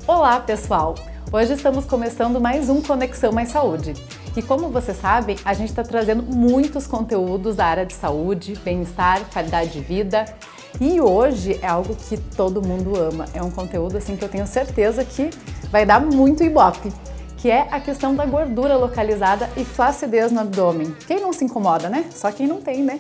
Olá, pessoal! Hoje estamos começando mais um Conexão Mais Saúde. E como você sabe, a gente está trazendo muitos conteúdos da área de saúde, bem-estar, qualidade de vida. E hoje é algo que todo mundo ama. É um conteúdo assim que eu tenho certeza que vai dar muito ibope, que é a questão da gordura localizada e flacidez no abdômen. Quem não se incomoda, né? Só quem não tem, né?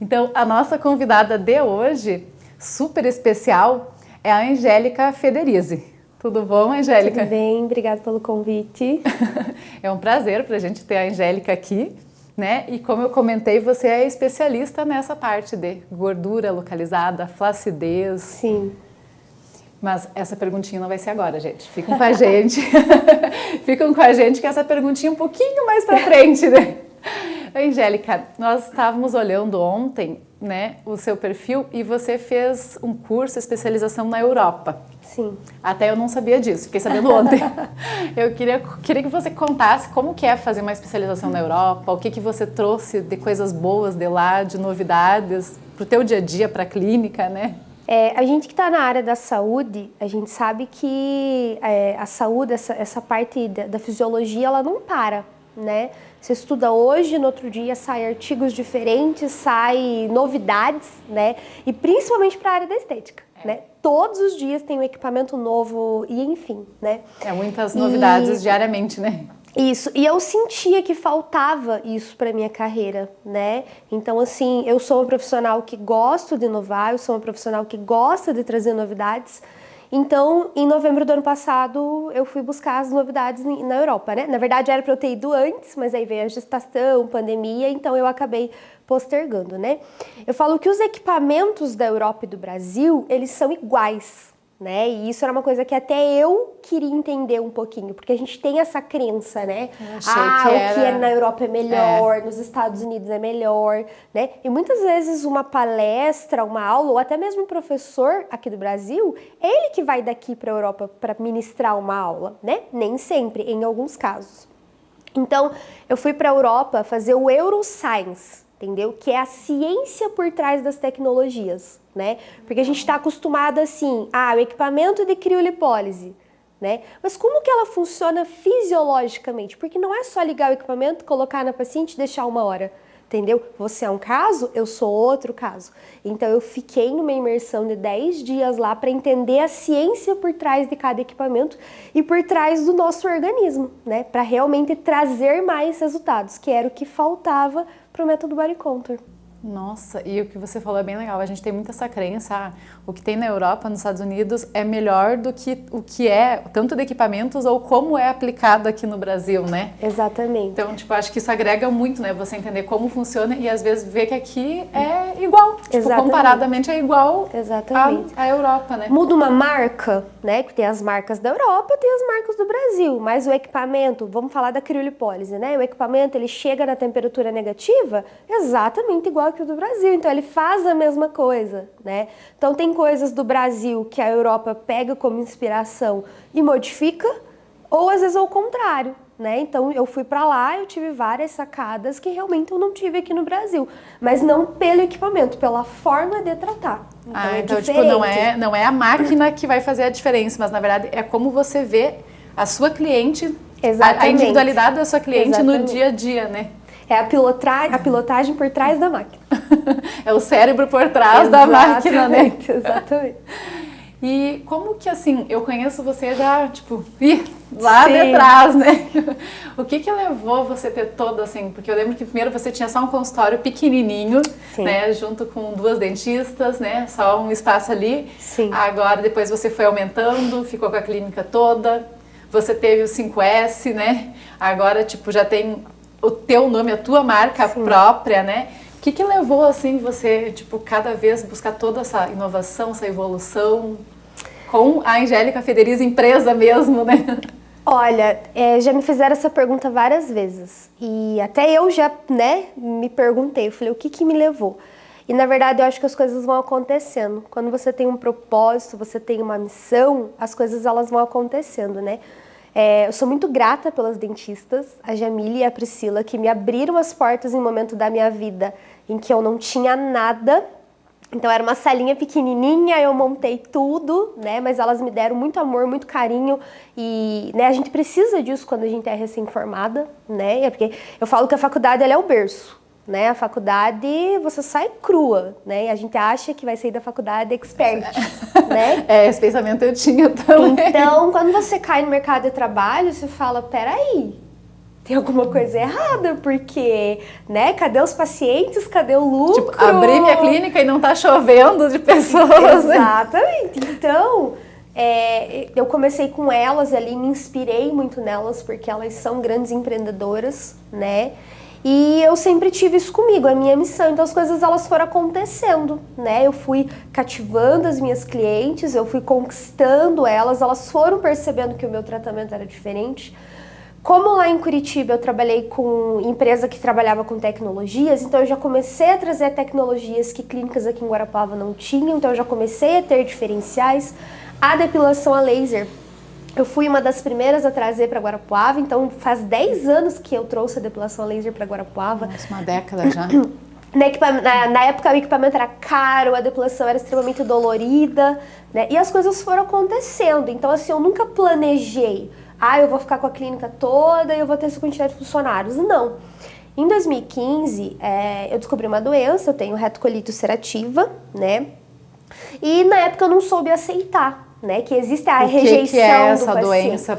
Então, a nossa convidada de hoje, super especial, é a Angélica Federizi. Tudo bom, Angélica? Tudo bem, obrigada pelo convite. É um prazer para a gente ter a Angélica aqui, né? E como eu comentei, você é especialista nessa parte de gordura localizada, flacidez. Sim. Mas essa perguntinha não vai ser agora, gente. Ficam com a gente. Ficam com a gente que essa perguntinha é um pouquinho mais para frente, né? Angélica, nós estávamos olhando ontem, né, o seu perfil e você fez um curso, especialização na Europa. Sim. Até eu não sabia disso, fiquei sabendo ontem. Eu queria que você contasse como que é fazer uma especialização na Europa, o que você trouxe de coisas boas de lá, de novidades, para o teu dia a dia, para a clínica, né? A gente que está na área da saúde, a gente sabe que a saúde, essa parte da fisiologia, ela não para, né? Você estuda hoje, no outro dia sai artigos diferentes, sai novidades, né? E principalmente para a área da estética, né? Todos os dias tem um equipamento novo e enfim, né? Muitas novidades diariamente, né? Isso, e eu sentia que faltava isso para minha carreira, né? Então, assim, eu sou uma profissional que gosto de inovar, eu sou uma profissional que gosta de trazer novidades. Então, em novembro do ano passado, eu fui buscar as novidades na Europa, né? Na verdade, era para eu ter ido antes, mas aí veio a gestação, pandemia, então eu acabei postergando, né? Eu falo que os equipamentos da Europa e do Brasil, eles são iguais, né? E isso era uma coisa que até eu queria entender um pouquinho, porque a gente tem essa crença, né? O que é na Europa é melhor, nos Estados Unidos é melhor, né? E muitas vezes uma palestra, uma aula, ou até mesmo um professor aqui do Brasil, é ele que vai daqui para a Europa para ministrar uma aula, né? Nem sempre, em alguns casos. Então, eu fui para a Europa fazer o Euroscience, entendeu? Que é a ciência por trás das tecnologias, né? Porque a gente está acostumado assim, o equipamento de criolipólise, né? Mas como que ela funciona fisiologicamente? Porque não é só ligar o equipamento, colocar na paciente e deixar 1 hora, entendeu? Você é um caso, eu sou outro caso. Então eu fiquei numa imersão de 10 dias lá para entender a ciência por trás de cada equipamento e por trás do nosso organismo, né? Para realmente trazer mais resultados, que era o que faltava para o método Body Contour. Nossa, e o que você falou é bem legal, a gente tem muito essa crença, o que tem na Europa, nos Estados Unidos é melhor do que o que é, tanto de equipamentos ou como é aplicado aqui no Brasil, né? Exatamente. Então, acho que isso agrega muito, né, você entender como funciona e às vezes ver que aqui é igual, comparadamente é igual à Europa, né? Muda uma marca, né, porque tem as marcas da Europa, tem as marcas do Brasil, mas o equipamento, vamos falar da criolipólise, né, o equipamento ele chega na temperatura negativa exatamente igual que o do Brasil, então ele faz a mesma coisa, né? Então tem coisas do Brasil que a Europa pega como inspiração e modifica, ou às vezes ao contrário, né? Então eu fui pra lá, eu tive várias sacadas que realmente eu não tive aqui no Brasil, mas não pelo equipamento, pela forma de tratar. Então tipo, não é a máquina que vai fazer a diferença, mas na verdade é como você vê a sua cliente, a individualidade da sua cliente no dia a dia, né? É a pilotagem por trás da máquina. É o cérebro por trás da máquina, né? Exatamente. E como que, assim, eu conheço você já, tipo, lá de trás, né? O que levou você a ter todo, assim, porque eu lembro que primeiro você tinha só um consultório pequenininho, né, junto com 2 dentistas, né, só um espaço ali. Sim. Agora, depois você foi aumentando, ficou com a clínica toda, você teve o 5S, né? Agora, tipo, já tem o teu nome, a tua marca própria, né? O que levou, assim, você, tipo, cada vez buscar toda essa inovação, essa evolução com a Angélica Federizi empresa mesmo, né? Olha, já me fizeram essa pergunta várias vezes e até eu já, né, me perguntei, eu falei, o que me levou? E na verdade eu acho que as coisas vão acontecendo. Quando você tem um propósito, você tem uma missão, as coisas elas vão acontecendo, né? Eu sou muito grata pelas dentistas, a Jamile e a Priscila, que me abriram as portas em um momento da minha vida em que eu não tinha nada. Então era uma salinha pequenininha, eu montei tudo, né? Mas elas me deram muito amor, muito carinho e, né, a gente precisa disso quando a gente é recém-formada, né? É porque eu falo que a faculdade ela é o berço, né? A faculdade você sai crua, né? E a gente acha que vai sair da faculdade expert, né? Esse pensamento eu tinha também. Então, quando você cai no mercado de trabalho, você fala, peraí, tem alguma coisa errada, porque, né, cadê os pacientes, cadê o lucro? Tipo, abri minha clínica e não tá chovendo de pessoas, né? Exatamente. Então, eu comecei com elas ali, me inspirei muito nelas, porque elas são grandes empreendedoras, né? E eu sempre tive isso comigo, a minha missão. Então as coisas elas foram acontecendo, né? Eu fui cativando as minhas clientes, eu fui conquistando elas foram percebendo que o meu tratamento era diferente. Como lá em Curitiba eu trabalhei com empresa que trabalhava com tecnologias, então eu já comecei a trazer tecnologias que clínicas aqui em Guarapuava não tinham, então eu já comecei a ter diferenciais. A depilação a laser, eu fui uma das primeiras a trazer para Guarapuava, então faz 10 anos que eu trouxe a depilação a laser para Guarapuava. Nossa, uma década já. Na época o equipamento era caro, a depilação era extremamente dolorida, né? E as coisas foram acontecendo, então assim, eu nunca planejei. Eu vou ficar com a clínica toda e eu vou ter essa quantidade de funcionários. Não. Em 2015, eu descobri uma doença, eu tenho retocolite ulcerativa, né? E na época eu não soube aceitar, né? Que existe a rejeição que é essa do paciente. doença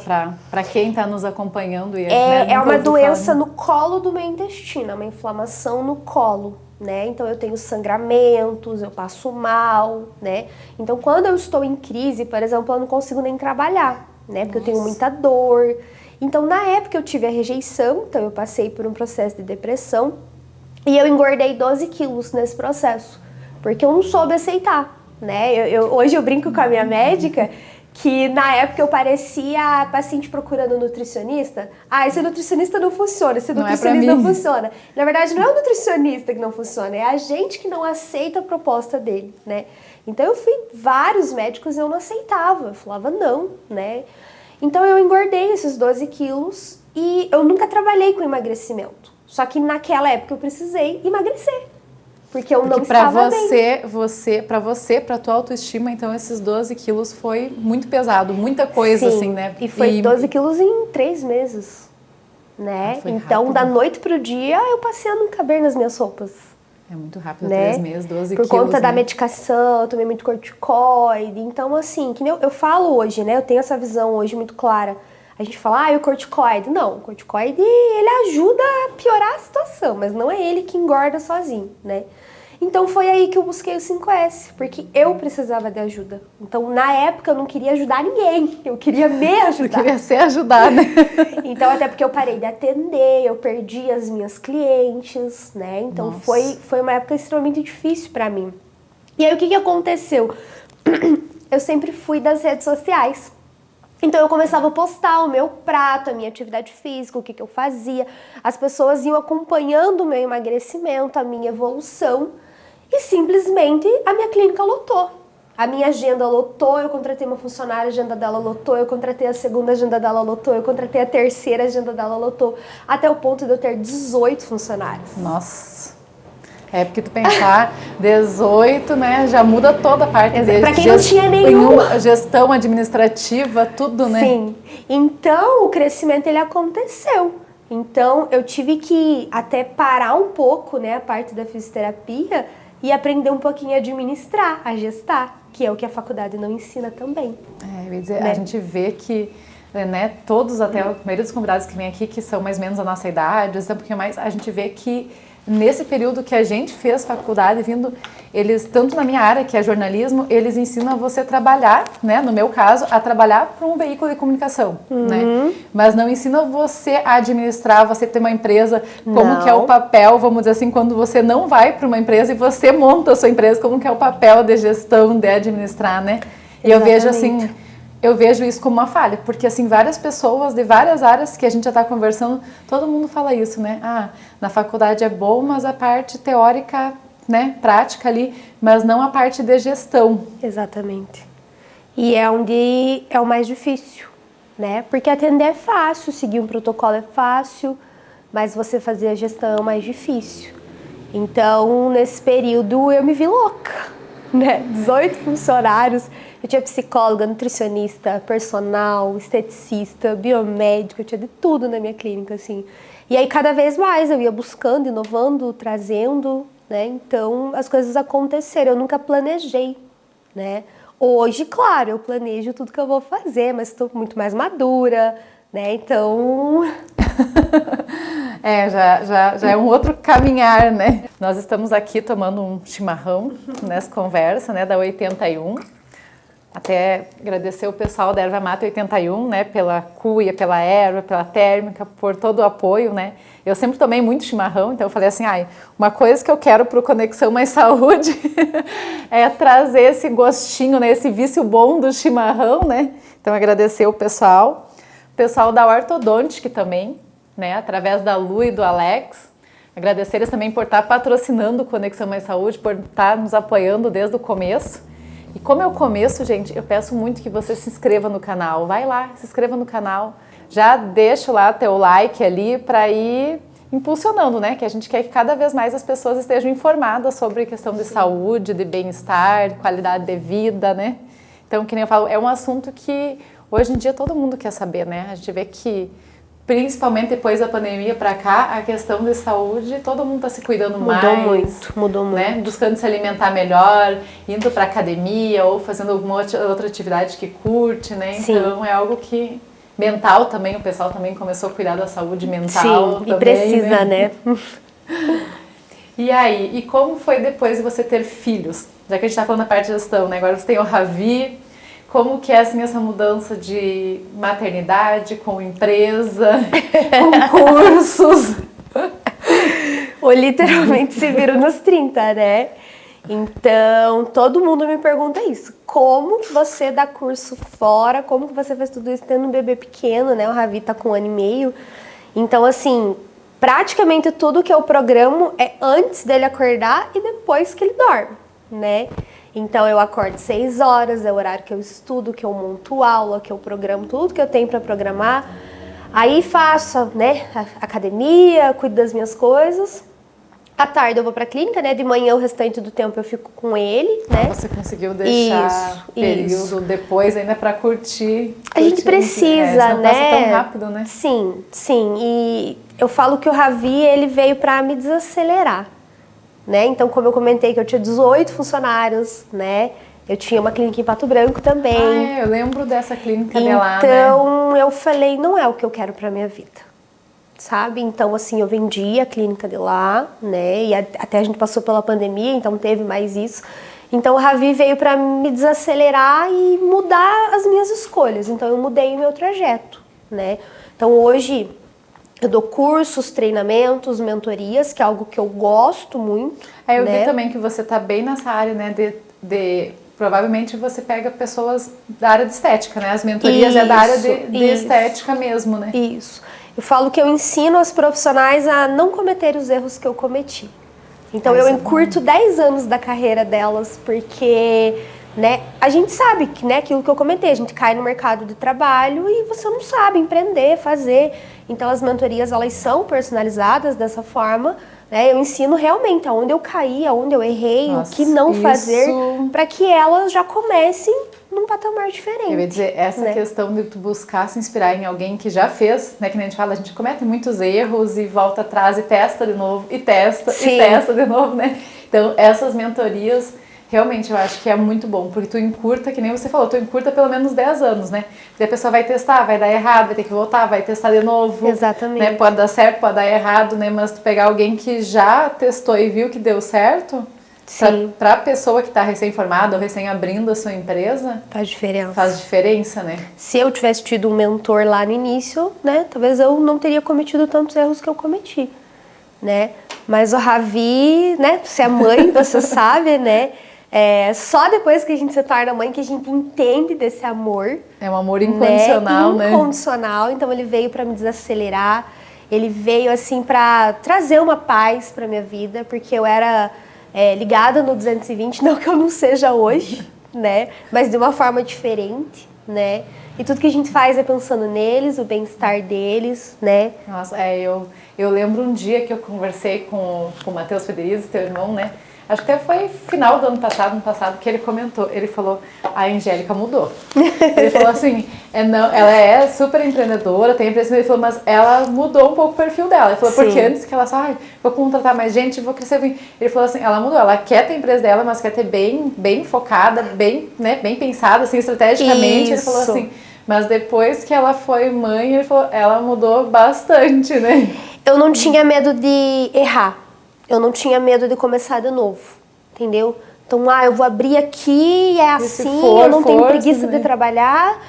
para quem está nos acompanhando? É uma doença no colo do meu intestino, é uma inflamação no colo, né? Então eu tenho sangramentos, eu passo mal, né? Então quando eu estou em crise, por exemplo, eu não consigo nem trabalhar, né? Porque eu tenho muita dor. Então, na época eu tive a rejeição, então eu passei por um processo de depressão e eu engordei 12 quilos nesse processo, porque eu não soube aceitar, né? Hoje eu brinco com a minha médica que na época eu parecia a paciente procurando nutricionista. Esse nutricionista não funciona, esse nutricionista não funciona. Na verdade, não é o nutricionista que não funciona, é a gente que não aceita a proposta dele, né? Então eu fui vários médicos e eu não aceitava, eu falava não, né? Então eu engordei esses 12 quilos e eu nunca trabalhei com emagrecimento. Só que naquela época eu precisei emagrecer, porque eu não estava bem. Para tua autoestima, então esses 12 quilos foi muito pesado, muita coisa. Sim, assim, né? E foi 12 quilos em 3 meses, né? Então, da noite pro dia, eu passei a não caber nas minhas roupas. É muito rápido, né? 3 meses, 12 Por quilos. conta da medicação, eu tomei muito corticoide. Então, assim, que nem eu falo hoje, né? Eu tenho essa visão hoje muito clara. A gente fala, o corticoide. Não, o corticoide, ele ajuda a piorar a situação, mas não é ele que engorda sozinho, né? Então foi aí que eu busquei o 5S, porque eu precisava de ajuda. Então, na época, eu não queria ajudar ninguém, eu queria me ajudar. Eu queria ser ajudada. Então, até porque eu parei de atender, eu perdi as minhas clientes, né? Então, foi uma época extremamente difícil pra mim. E aí, o que aconteceu? Eu sempre fui das redes sociais. Então, eu começava a postar o meu prato, a minha atividade física, o que eu fazia. As pessoas iam acompanhando o meu emagrecimento, a minha evolução. E simplesmente a minha clínica lotou. A minha agenda lotou, eu contratei uma funcionária, a agenda dela lotou, eu contratei a segunda, a agenda dela lotou, eu contratei a terceira, a agenda dela lotou, até o ponto de eu ter 18 funcionários. Nossa! Porque tu pensar 18, né, já muda toda a parte dele. Pra quem não tinha nenhuma. Gestão administrativa, tudo, né? Sim. Então, o crescimento, ele aconteceu. Então, eu tive que até parar um pouco, né, a parte da fisioterapia e aprender um pouquinho a administrar, a gestar, que é o que a faculdade não ensina também. Eu ia dizer, né? A gente vê que, né, todos, até a maioria dos convidados que vêm aqui, que são mais ou menos a nossa idade, um pouquinho mais, a gente vê que nesse período que a gente fez faculdade, eles, tanto na minha área, que é jornalismo, eles ensinam você a trabalhar, né, no meu caso, a trabalhar para um veículo de comunicação, né, mas não ensinam você a administrar, você ter uma empresa, como que é o papel, vamos dizer assim, quando você não vai para uma empresa e você monta a sua empresa, como que é o papel de gestão, de administrar, né, e eu vejo isso como uma falha, porque assim, várias pessoas de várias áreas que a gente já está conversando, todo mundo fala isso, né? Na faculdade é bom, mas a parte teórica, né, prática ali, mas não a parte de gestão. Exatamente. E é onde é o mais difícil, né? Porque atender é fácil, seguir um protocolo é fácil, mas você fazer a gestão é o mais difícil. Então, nesse período, eu me vi louca. né? 18 funcionários. Eu tinha psicóloga, nutricionista, personal, esteticista, biomédico, eu tinha de tudo na minha clínica, assim. E aí, cada vez mais, eu ia buscando, inovando, trazendo, né? Então, as coisas aconteceram, eu nunca planejei, né? Hoje, claro, eu planejo tudo que eu vou fazer, mas estou muito mais madura, né? Então... Já é um outro caminhar, né? Nós estamos aqui tomando um chimarrão nessa conversa, né, da 81. Até agradecer o pessoal da Erva Mate 81, né, pela cuia, pela erva, pela térmica, por todo o apoio, né. Eu sempre tomei muito chimarrão, então eu falei assim, uma coisa que eu quero pro Conexão Mais Saúde é trazer esse gostinho, né, esse vício bom do chimarrão, né. Então agradecer o pessoal da Ortodontic também, né, através da Lu e do Alex. Agradecer eles também por estar patrocinando o Conexão Mais Saúde, por estar nos apoiando desde o começo. E como é o começo, gente, eu peço muito que você se inscreva no canal. Vai lá, se inscreva no canal. Já deixa lá teu like ali para ir impulsionando, né? Que a gente quer que cada vez mais as pessoas estejam informadas sobre questão de saúde, de bem-estar, qualidade de vida, né? Então, que nem eu falo, é um assunto que hoje em dia todo mundo quer saber, né? A gente vê que principalmente depois da pandemia para cá, a questão de saúde, todo mundo está se cuidando mais. Mudou muito. Né? Buscando se alimentar melhor, indo para academia ou fazendo alguma outra atividade que curte, né? Sim. Então é algo que... Mental também, o pessoal também começou a cuidar da saúde mental. Sim, também, e precisa, né? E aí, e como foi depois de você ter filhos? Já que a gente está falando da parte de gestão, né? Agora você tem o Ravi. Como que é assim, essa mudança de maternidade com empresa, com cursos? Ou literalmente se vira nos 30, né? Então, todo mundo me pergunta isso. Como que você dá curso fora? Como que você faz tudo isso tendo um bebê pequeno, né? O Ravi tá com 1 ano e meio. Então, assim, praticamente tudo que eu programo é antes dele acordar e depois que ele dorme, né? Então, eu acordo 6 horas, é o horário que eu estudo, que eu monto aula, que eu programo tudo que eu tenho para programar. Aí faço, né, academia, cuido das minhas coisas. À tarde eu vou pra clínica, né, de manhã o restante do tempo eu fico com ele, né. Você conseguiu deixar período depois ainda para curtir. A gente precisa, não né. Passa tão rápido, né. Sim. E eu falo que o Ravi, ele veio para me desacelerar. Né? Então, como eu comentei que eu tinha 18 funcionários, né? Eu tinha uma clínica em Pato Branco também. Eu lembro dessa clínica de lá, né? Então, eu falei, não é o que eu quero pra minha vida, sabe? Então, assim, eu vendi a clínica de lá, né? E até a gente passou pela pandemia, então teve mais isso. Então, o Ravi veio pra me desacelerar e mudar as minhas escolhas. Então, eu mudei o meu trajeto, né? Então, hoje... eu dou cursos, treinamentos, mentorias, que é algo que eu gosto muito. Eu né? vi também que você tá bem nessa área, né? Provavelmente você pega pessoas da área de estética, né? As mentorias é da área de estética mesmo, né? Isso. Eu falo que eu ensino as profissionais a não cometer os erros que eu cometi. Então eu encurto 10 anos da carreira delas, porque... né? A gente sabe que, né, aquilo que eu comentei, a gente cai no mercado de trabalho e você não sabe empreender, fazer. Então as mentorias, elas são personalizadas dessa forma, né? Eu ensino realmente aonde eu caí, aonde eu errei, o que não fazer, para que elas já comecem num patamar diferente. Eu ia dizer, essa questão de tu buscar se inspirar em alguém que já fez, né? Que nem a gente fala, a gente comete muitos erros e volta atrás e testa de novo, e testa de novo, né? Então essas mentorias... realmente, eu acho que é muito bom, porque tu encurta, que nem você falou, tu encurta pelo menos 10 anos, né? Daí a pessoa vai testar, vai dar errado, vai ter que voltar, vai testar de novo. Exatamente. Né? Pode dar certo, pode dar errado, né? Mas tu pegar alguém que já testou e viu que deu certo, para a pessoa que está recém-formada ou recém-abrindo a sua empresa... faz diferença. Faz diferença, né? Se eu tivesse tido um mentor lá no início, né? Talvez eu não teria cometido tantos erros que eu cometi, né? Mas o Ravi, né? Você é mãe, você sabe, né? Só depois que a gente se torna mãe que a gente entende desse amor. É um amor incondicional, né? Incondicional. Então ele veio para me desacelerar. Ele veio assim para trazer uma paz para minha vida, porque eu era ligada no 220, não que eu não seja hoje, né? Mas de uma forma diferente, né? E tudo que a gente faz é pensando neles, o bem-estar deles, né? Nossa, eu lembro um dia que eu conversei com o Matheus Federico, teu irmão, né? acho que até foi final do ano passado, que ele comentou, ele falou, a Angélica mudou. Ele falou assim, ela é super empreendedora, tem empresa, ele falou, mas ela mudou um pouco o perfil dela. Ele falou, Sim. porque antes que ela só, vou contratar mais gente, vou crescer. Ele falou assim, ela mudou, ela quer ter a empresa dela, mas quer ter bem focada, bem pensada, assim, estrategicamente. Ele falou assim, mas depois que ela foi mãe, ele falou, ela mudou bastante, né? Eu não tinha medo de errar. Eu não tinha medo de começar de novo, entendeu? Então, eu vou abrir aqui, é assim, eu não tenho preguiça de trabalhar.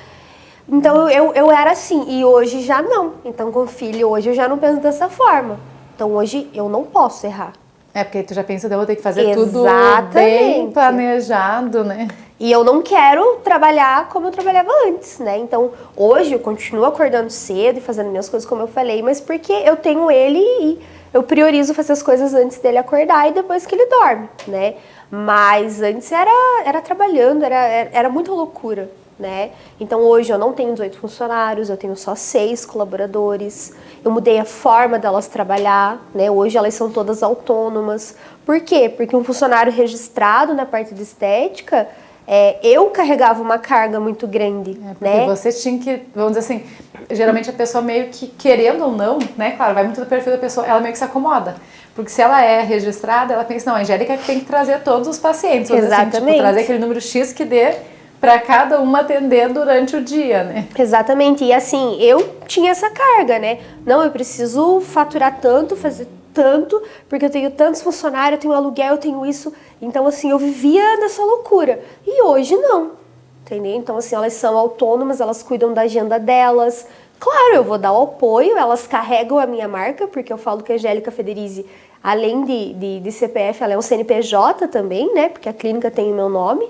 Então, eu era assim, e hoje já não. Então, com filho, hoje eu já não penso dessa forma. Então, hoje eu não posso errar. Porque tu já pensa, eu vou ter que fazer Exatamente. tudo bem planejado, né? E eu não quero trabalhar como eu trabalhava antes, né? Então, hoje eu continuo acordando cedo e fazendo minhas coisas como eu falei, mas porque eu tenho ele e eu priorizo fazer as coisas antes dele acordar e depois que ele dorme, né? Mas antes era trabalhando, era muita loucura, né? Então, hoje eu não tenho 18 funcionários, eu tenho só 6 colaboradores. Eu mudei a forma delas trabalhar, né? Hoje elas são todas autônomas. Por quê? Porque um funcionário registrado na parte de estética, eu carregava uma carga muito grande, né? Porque você tinha que, vamos dizer assim, geralmente a pessoa meio que, querendo ou não, né? Claro, vai muito do perfil da pessoa, ela meio que se acomoda. Porque se ela é registrada, ela pensa, não, a Angélica tem que trazer todos os pacientes. Exatamente. Assim, tipo, trazer aquele número X que dê para cada uma atender durante o dia, né? Exatamente. E assim, eu tinha essa carga, né? Não, eu preciso faturar tanto, fazer tanto, porque eu tenho tantos funcionários, eu tenho aluguel, eu tenho isso. Então, assim, eu vivia nessa loucura. E hoje não, entendeu? Então, assim, elas são autônomas, elas cuidam da agenda delas. Claro, eu vou dar o apoio, elas carregam a minha marca, porque eu falo que a Angélica Federizi, além de CPF, ela é um CNPJ também, né? Porque a clínica tem o meu nome.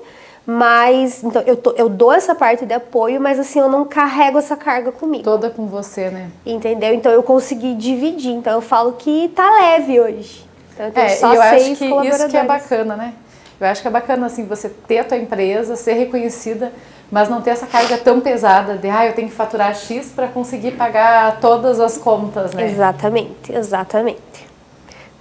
Mas, então, eu dou essa parte de apoio, mas assim, eu não carrego essa carga comigo. Toda com você, né? Entendeu? Então, eu consegui dividir. Então, eu falo que tá leve hoje. Então, eu tenho só 6 acho que colaboradores. isso que é bacana, né? Eu acho que é bacana, assim, você ter a tua empresa, ser reconhecida, mas não ter essa carga tão pesada de, eu tenho que faturar X para conseguir pagar todas as contas, né? Exatamente, exatamente.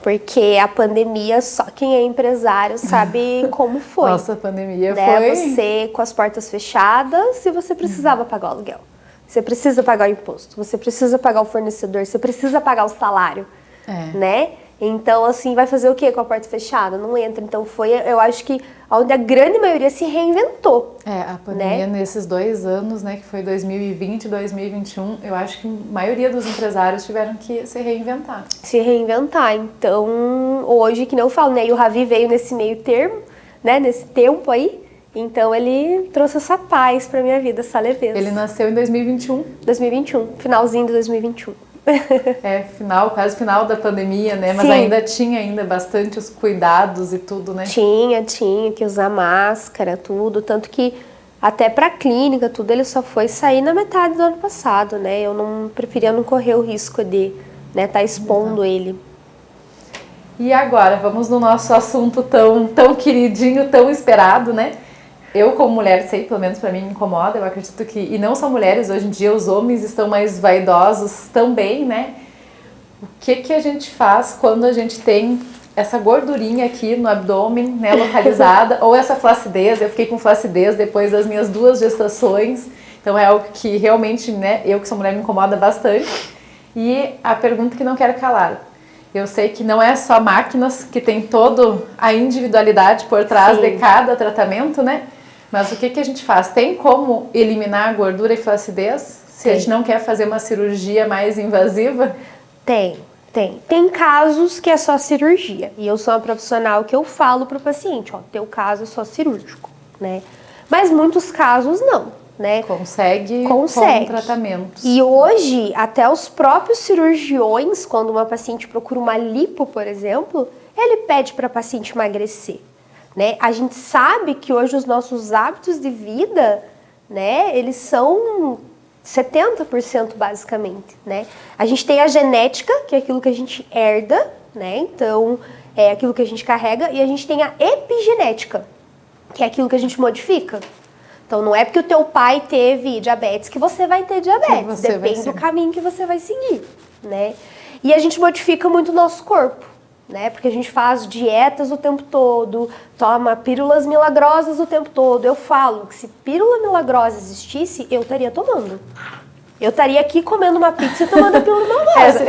Porque a pandemia, só quem é empresário sabe como foi. Nossa, a pandemia foi... Você com as portas fechadas e você precisava pagar o aluguel. Você precisa pagar o imposto, você precisa pagar o fornecedor, você precisa pagar o salário, né? Então, assim, vai fazer o quê com a porta fechada? Não entra. Então, eu acho que onde a grande maioria se reinventou. A pandemia, né? Nesses 2 anos, né, que foi 2020 e 2021, eu acho que a maioria dos empresários tiveram que se reinventar. Se reinventar. Então, hoje, que nem eu falo, né, e o Ravi veio nesse meio termo, né, nesse tempo aí, então ele trouxe essa paz pra minha vida, essa leveza. Ele nasceu em 2021. 2021, finalzinho de 2021. Quase final da pandemia, né? Mas Sim. ainda bastante os cuidados e tudo, né? Tinha que usar máscara, tudo, tanto que até pra clínica, tudo, ele só foi sair na metade do ano passado, né? Eu preferia não correr o risco de, né, tá expondo ele. E agora, vamos no nosso assunto tão queridinho, tão esperado, né? Eu, como mulher, sei, pelo menos pra mim me incomoda, eu acredito que, e não só mulheres, hoje em dia os homens estão mais vaidosos também, né? O que a gente faz quando a gente tem essa gordurinha aqui no abdômen, né, localizada, ou essa flacidez? Eu fiquei com flacidez depois das minhas 2 gestações, então é algo que realmente, né, eu que sou mulher me incomoda bastante. E a pergunta que não quero calar. Eu sei que não é só máquinas que tem toda a individualidade por trás de cada tratamento, né? Mas o que a gente faz? Tem como eliminar a gordura e flacidez? Se a gente não quer fazer uma cirurgia mais invasiva? Tem. Tem casos que é só cirurgia. E eu sou uma profissional que eu falo para o paciente, teu caso é só cirúrgico, né? Mas muitos casos não, né? Consegue. Com tratamentos. E hoje, até os próprios cirurgiões, quando uma paciente procura uma lipo, por exemplo, ele pede para a paciente emagrecer. Né? A gente sabe que hoje os nossos hábitos de vida, né, eles são 70% basicamente, né? A gente tem a genética, que é aquilo que a gente herda, né? Então, é aquilo que a gente carrega, e a gente tem a epigenética, que é aquilo que a gente modifica. Então, não é porque o teu pai teve diabetes que você vai ter diabetes, depende do caminho que você vai seguir, né? E a gente modifica muito o nosso corpo. né? Porque a gente faz dietas o tempo todo, toma pílulas milagrosas o tempo todo. Eu falo que se pílula milagrosa existisse, eu estaria tomando. Eu estaria aqui comendo uma pizza e tomando a pílula milagrosa.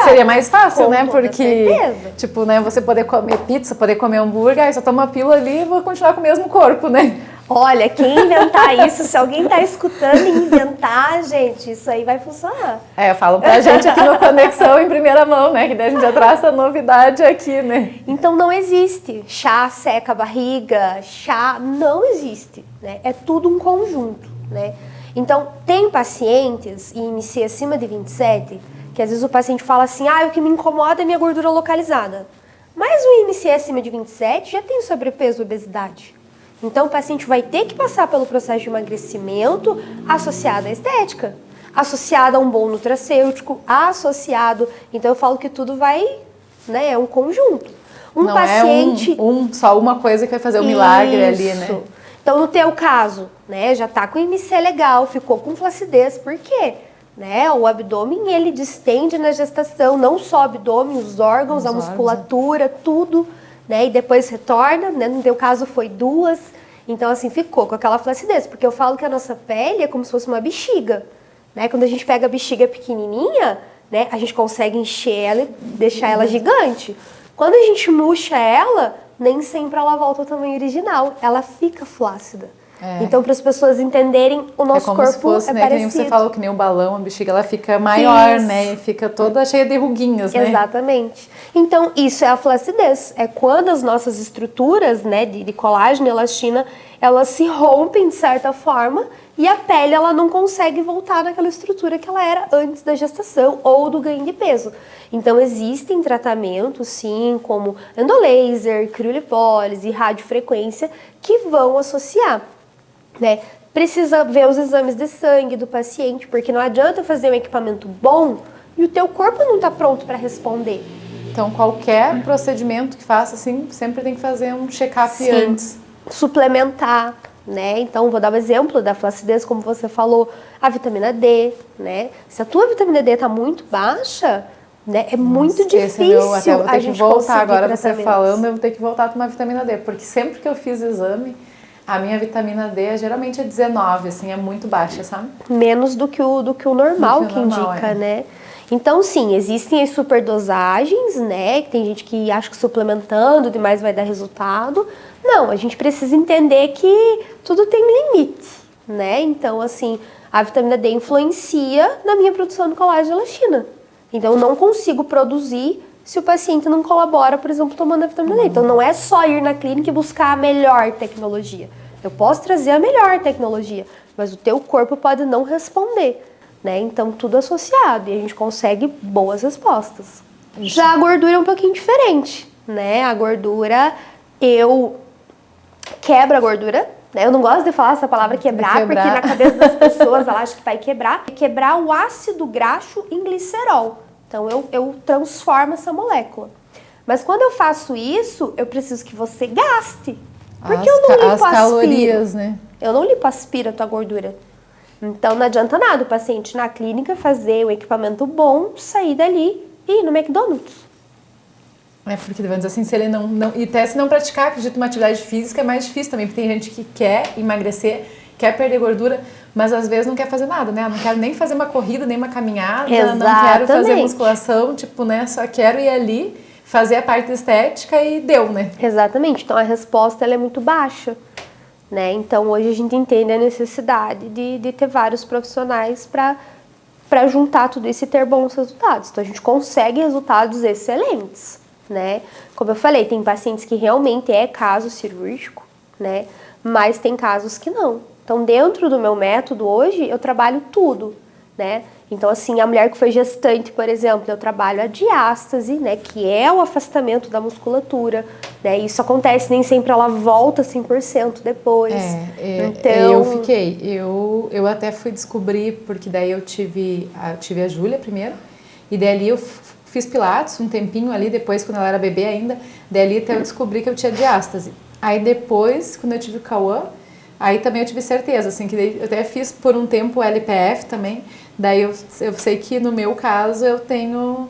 Seria mais fácil, Com né? toda Porque, certeza. tipo, né, você poder comer pizza, poder comer hambúrguer, aí só toma uma pílula ali e vou continuar com o mesmo corpo, né? Olha, quem inventar isso, se alguém tá escutando e inventar, gente, isso aí vai funcionar. Falam pra gente aqui no Conexão em primeira mão, né? Que daí a gente já traz essa novidade aqui, né? Então não existe chá seca a barriga, chá não existe, né? É tudo um conjunto, né? Então tem pacientes IMC acima de 27 que às vezes o paciente fala assim, o que me incomoda é minha gordura localizada. Mas o IMC acima de 27 já tem sobrepeso e obesidade. Então o paciente vai ter que passar pelo processo de emagrecimento associado à estética, associado a um bom nutracêutico, associado... Então eu falo que tudo vai, né, é um conjunto. Não paciente... é só uma coisa que vai fazer um milagre ali, né? Então no teu caso, né, já tá com IMC legal, ficou com flacidez, por quê? Né, o abdômen ele distende na gestação, não só o abdômen, os órgãos, a musculatura, tudo, né, e depois retorna, né, no teu caso foi 2, então assim, ficou com aquela flacidez, porque eu falo que a nossa pele é como se fosse uma bexiga, né, quando a gente pega a bexiga pequenininha, né, a gente consegue encher ela e deixar ela gigante, quando a gente murcha ela, nem sempre ela volta ao tamanho original, ela fica flácida. Então, para as pessoas entenderem, o nosso corpo se fosse, é né, parecido. Que nem você falou, que nem o balão, a bexiga, ela fica maior, né? E fica toda cheia de ruguinhas, né? Exatamente. Então, isso é a flacidez. É quando as nossas estruturas, né, de colágeno e elastina, elas se rompem de certa forma e a pele, ela não consegue voltar naquela estrutura que ela era antes da gestação ou do ganho de peso. Então, existem tratamentos, sim, como endolaser, criolipólise, radiofrequência, que vão associar. Né? Precisa ver os exames de sangue do paciente, porque não adianta fazer um equipamento bom e o teu corpo não está pronto para responder. Então, qualquer procedimento que faça, assim, sempre tem que fazer um check-up antes. Suplementar, né? Então, vou dar um exemplo da flacidez, como você falou, a vitamina D, né? Se a tua vitamina D está muito baixa, né? É muito difícil até vou ter a que gente voltar agora, você tratamentos. falando, eu vou ter que voltar a tomar vitamina D, porque sempre que eu fiz exame, a minha vitamina D geralmente é 19, assim, é muito baixa, sabe? Menos do que o normal que indica, né? Então, sim, existem as superdosagens, né? Que tem gente que acha que suplementando demais vai dar resultado. Não, a gente precisa entender que tudo tem limite, né? Então, assim, a vitamina D influencia na minha produção de colágeno e elastina. Então, eu não consigo produzir se o paciente não colabora, por exemplo, tomando a vitamina D. Então, não é só ir na clínica e buscar a melhor tecnologia. Eu posso trazer a melhor tecnologia, mas o teu corpo pode não responder, né? Então, tudo associado e a gente consegue boas respostas. Isso. Já a gordura é um pouquinho diferente, né? A gordura, eu quebro a gordura, né? Eu não gosto de falar essa palavra quebrar, porque na cabeça das pessoas ela acha que vai quebrar. Quebrar o ácido graxo em glicerol. Então, eu transformo essa molécula. Mas quando eu faço isso, eu preciso que você gaste. Porque eu não limpo as calorias, né? Eu não lipoaspiro a tua gordura. Então, não adianta nada o paciente na clínica fazer um equipamento bom, sair dali e ir no McDonald's. Porque, vamos dizer assim, se ele não... E até se não praticar, acredito, uma atividade física é mais difícil também. Porque tem gente que quer emagrecer, quer perder gordura, mas às vezes não quer fazer nada, né? Não quero nem fazer uma corrida, nem uma caminhada. Exatamente. Não quero fazer musculação, tipo, né? Só quero ir ali, fazer a parte estética e deu, né? Exatamente. Então, a resposta ela é muito baixa, né? Então, hoje a gente entende a necessidade de ter vários profissionais para juntar tudo isso e ter bons resultados. Então, a gente consegue resultados excelentes, né? Como eu falei, tem pacientes que realmente é caso cirúrgico, né? Mas tem casos que não. Então, dentro do meu método hoje, eu trabalho tudo, né? Então, assim, a mulher que foi gestante, por exemplo, eu trabalho a diástase, né? Que é o afastamento da musculatura, né? Isso acontece, nem sempre ela volta 100% depois. Então... Eu até fui descobrir, porque daí eu tive a Júlia primeiro, e daí ali eu fiz pilates um tempinho ali, depois quando ela era bebê ainda, daí ali até eu descobri que eu tinha diástase. Aí depois, quando eu tive o Cauã, aí também eu tive certeza, assim, que daí eu até fiz por um tempo o LPF também, Daí eu sei que no meu caso eu tenho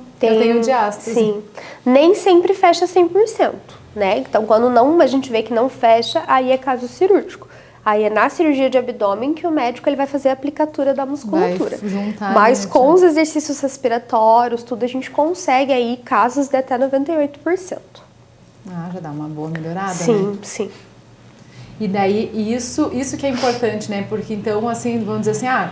diástase. Sim. Nem sempre fecha 100%, né? Então quando a gente vê que não fecha, aí é caso cirúrgico. Aí é na cirurgia de abdômen que o médico ele vai fazer a aplicatura da musculatura. Vai juntar, mas né, com os exercícios respiratórios, tudo, a gente consegue aí casos de até 98%. Ah, já dá uma boa melhorada, sim, né? Sim. E daí, isso que é importante, né? Porque então, assim, vamos dizer assim,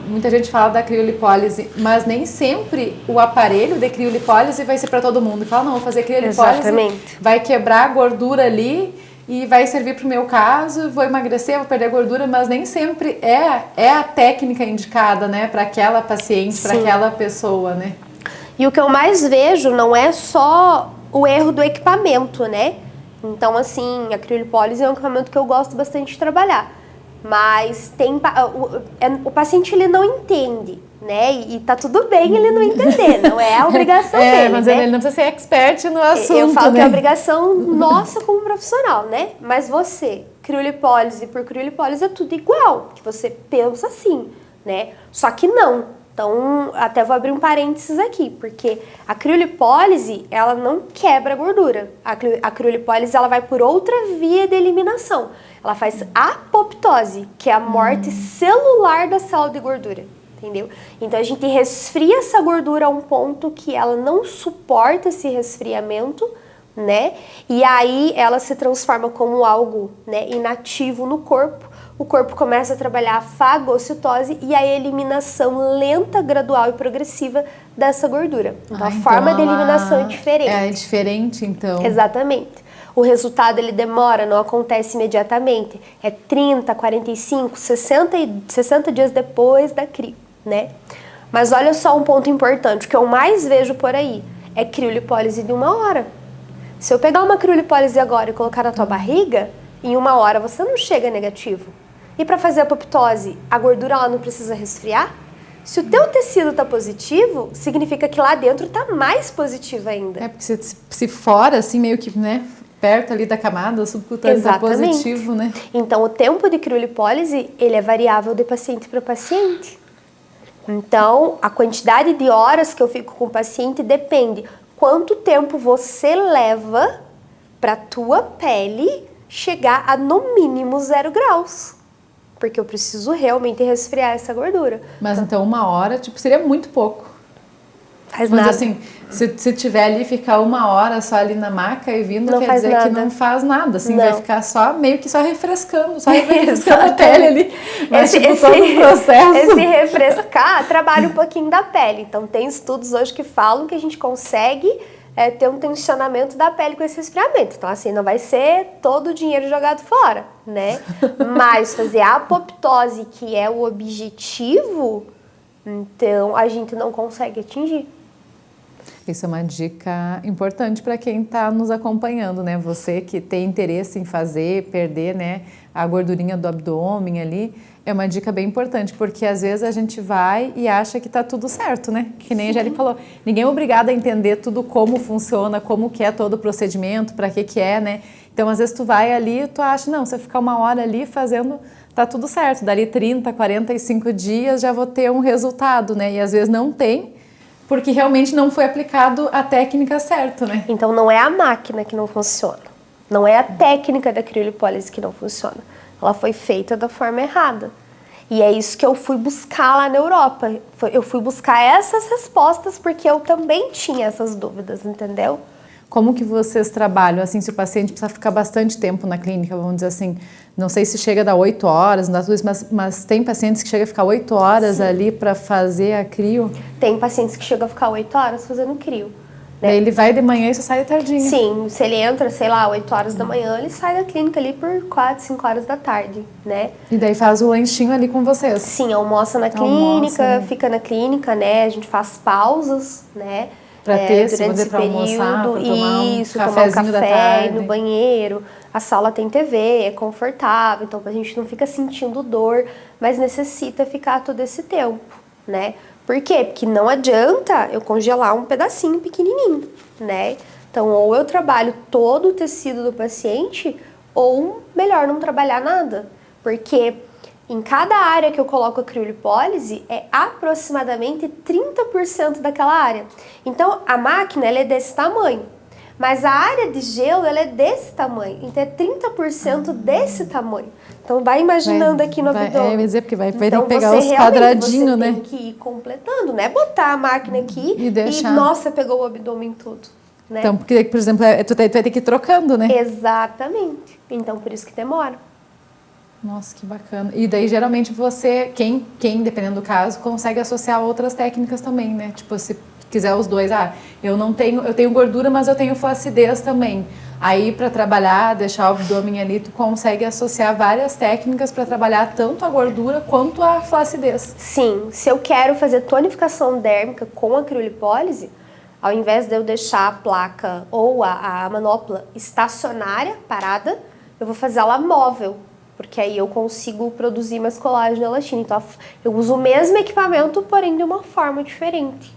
muita gente fala da criolipólise, mas nem sempre o aparelho de criolipólise vai ser para todo mundo. Fala, não, vou fazer criolipólise, exatamente, vai quebrar a gordura ali e vai servir para o meu caso, vou emagrecer, vou perder gordura, mas nem sempre é a técnica indicada, né? Para aquela paciente, para aquela pessoa, né? E o que eu mais vejo não é só o erro do equipamento, né? Então, assim, a criolipólise é um equipamento que eu gosto bastante de trabalhar. Mas o paciente ele não entende, né? E tá tudo bem ele não entender, não é a obrigação dele, mas né? ele não precisa ser expert no assunto, eu falo né? que é a obrigação nossa como profissional, né? Mas você, criolipólise por criolipólise é tudo igual, que você pensa assim, né? Só que não. Então, até vou abrir um parênteses aqui, porque a criolipólise, ela não quebra a gordura. A criolipólise, ela vai por outra via de eliminação. Ela faz apoptose, que é a morte celular da célula de gordura, entendeu? Então, a gente resfria essa gordura a um ponto que ela não suporta esse resfriamento, né? E aí, ela se transforma como algo, né, inativo no corpo. O corpo começa a trabalhar a fagocitose e a eliminação lenta, gradual e progressiva dessa gordura. Então, a forma de eliminação é diferente. É diferente, então. Exatamente. O resultado, ele demora, não acontece imediatamente. É 30, 45, 60 dias depois da crio, né? Mas olha só um ponto importante, o que eu mais vejo por aí é criolipólise de 1 hora. Se eu pegar uma criolipólise agora e colocar na tua barriga, em 1 hora você não chega negativo. E para fazer a apoptose, a gordura ela não precisa resfriar? Se o teu tecido tá positivo, significa que lá dentro tá mais positivo ainda. É, porque se fora, assim, meio que, né, perto ali da camada subcutânea tá positivo, né? Então, o tempo de criolipólise, ele é variável de paciente para paciente. Então, a quantidade de horas que eu fico com o paciente depende quanto tempo você leva para tua pele chegar a, no mínimo, 0 graus. Porque eu preciso realmente resfriar essa gordura. Mas então 1 hora, tipo, seria muito pouco. Faz Mas nada. assim, se tiver ali, ficar 1 hora só ali na maca e vindo, não quer faz dizer nada. que não faz nada, assim, não. vai ficar só, meio que só refrescando a pele ali. Mas esse todo o processo. Esse refrescar trabalha um pouquinho da pele. Então tem estudos hoje que falam que a gente consegue ter um tensionamento da pele com esse resfriamento. Então, assim, não vai ser todo o dinheiro jogado fora, né? Mas fazer a apoptose, que é o objetivo, então a gente não consegue atingir. Isso é uma dica importante para quem está nos acompanhando, né? Você que tem interesse em perder, né, a gordurinha do abdômen ali, é uma dica bem importante, porque às vezes a gente vai e acha que tá tudo certo, né? Que nem a Jeli falou, ninguém é obrigado a entender tudo como funciona, como que é todo o procedimento, para que é, né? Então, às vezes tu vai ali e tu acha, não, se eu ficar 1 hora ali fazendo, tá tudo certo. Dali 30, 45 dias já vou ter um resultado, né? E às vezes não tem, porque realmente não foi aplicado a técnica certa, né? Então, não é a máquina que não funciona. Não é a técnica da criolipólise que não funciona. Ela foi feita da forma errada. E é isso que eu fui buscar lá na Europa. Eu fui buscar essas respostas porque eu também tinha essas dúvidas, entendeu? Como que vocês trabalham? Assim, se o paciente precisa ficar bastante tempo na clínica, vamos dizer assim, não sei se chega a dar 8 horas, não dá tudo isso, mas tem pacientes que chegam a ficar 8 horas Sim. ali para fazer a crio? Tem pacientes que chegam a ficar 8 horas fazendo crio. Daí ele vai de manhã e só sai de tardinha. Sim, se ele entra, sei lá, 8 horas da manhã, ele sai da clínica ali por 4, 5 horas da tarde, né? E daí faz o lanchinho ali com vocês? Sim, almoça na clínica, fica na clínica, né? A gente faz pausas, né? Pra ter, durante esse pra almoçar, pra tomar um cafezinho tomar um café no banheiro. A sala tem TV, é confortável, então a gente não fica sentindo dor, mas necessita ficar todo esse tempo, né? Por quê? Porque não adianta eu congelar um pedacinho pequenininho, né? Então, ou eu trabalho todo o tecido do paciente, ou melhor não trabalhar nada. Porque Em cada área que eu coloco a criolipólise, é aproximadamente 30% daquela área. Então, a máquina ela é desse tamanho, mas a área de gelo ela é desse tamanho. Então, é 30% desse tamanho. Então, vai imaginando aqui no abdômen. É, dizer, porque vai então, ter que pegar os quadradinhos, né? Você tem que ir completando, né? Botar a máquina aqui e deixar... nossa, pegou o abdômen todo. Né? Então, porque, por exemplo, tu vai ter que ir trocando, né? Exatamente. Então, por isso que demora. Nossa, que bacana. E daí, geralmente, quem, dependendo do caso, consegue associar outras técnicas também, né? Tipo, se quiser os dois, eu tenho gordura, mas eu tenho flacidez também. Aí, para trabalhar, deixar o abdômen ali, tu consegue associar várias técnicas para trabalhar tanto a gordura quanto a flacidez. Sim, se eu quero fazer tonificação dérmica com a criolipólise, ao invés de eu deixar a placa ou a manopla estacionária, parada, eu vou fazer ela móvel. Porque aí eu consigo produzir mais colágeno e elastina. Então, eu uso o mesmo equipamento, porém de uma forma diferente,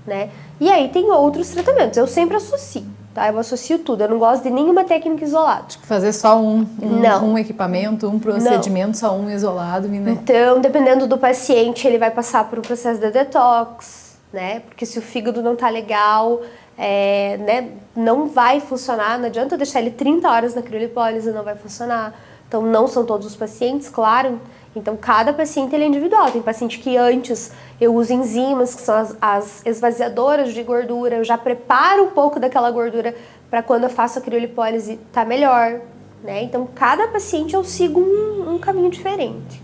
né? E aí tem outros tratamentos. Eu sempre associo, tá? Eu associo tudo. Eu não gosto de nenhuma técnica isolada. Tipo, fazer só um equipamento, um procedimento, não. Só um isolado. Né? Então, dependendo do paciente, ele vai passar por um processo de detox, né? Porque se o fígado não tá legal, né? Não vai funcionar. Não adianta eu deixar ele 30 horas na criolipólise, não vai funcionar. Então, não são todos os pacientes, claro. Então, cada paciente ele é individual. Tem paciente que antes eu uso enzimas, que são as esvaziadoras de gordura. Eu já preparo um pouco daquela gordura para quando eu faço a criolipólise tá melhor, né? Então, cada paciente eu sigo um caminho diferente.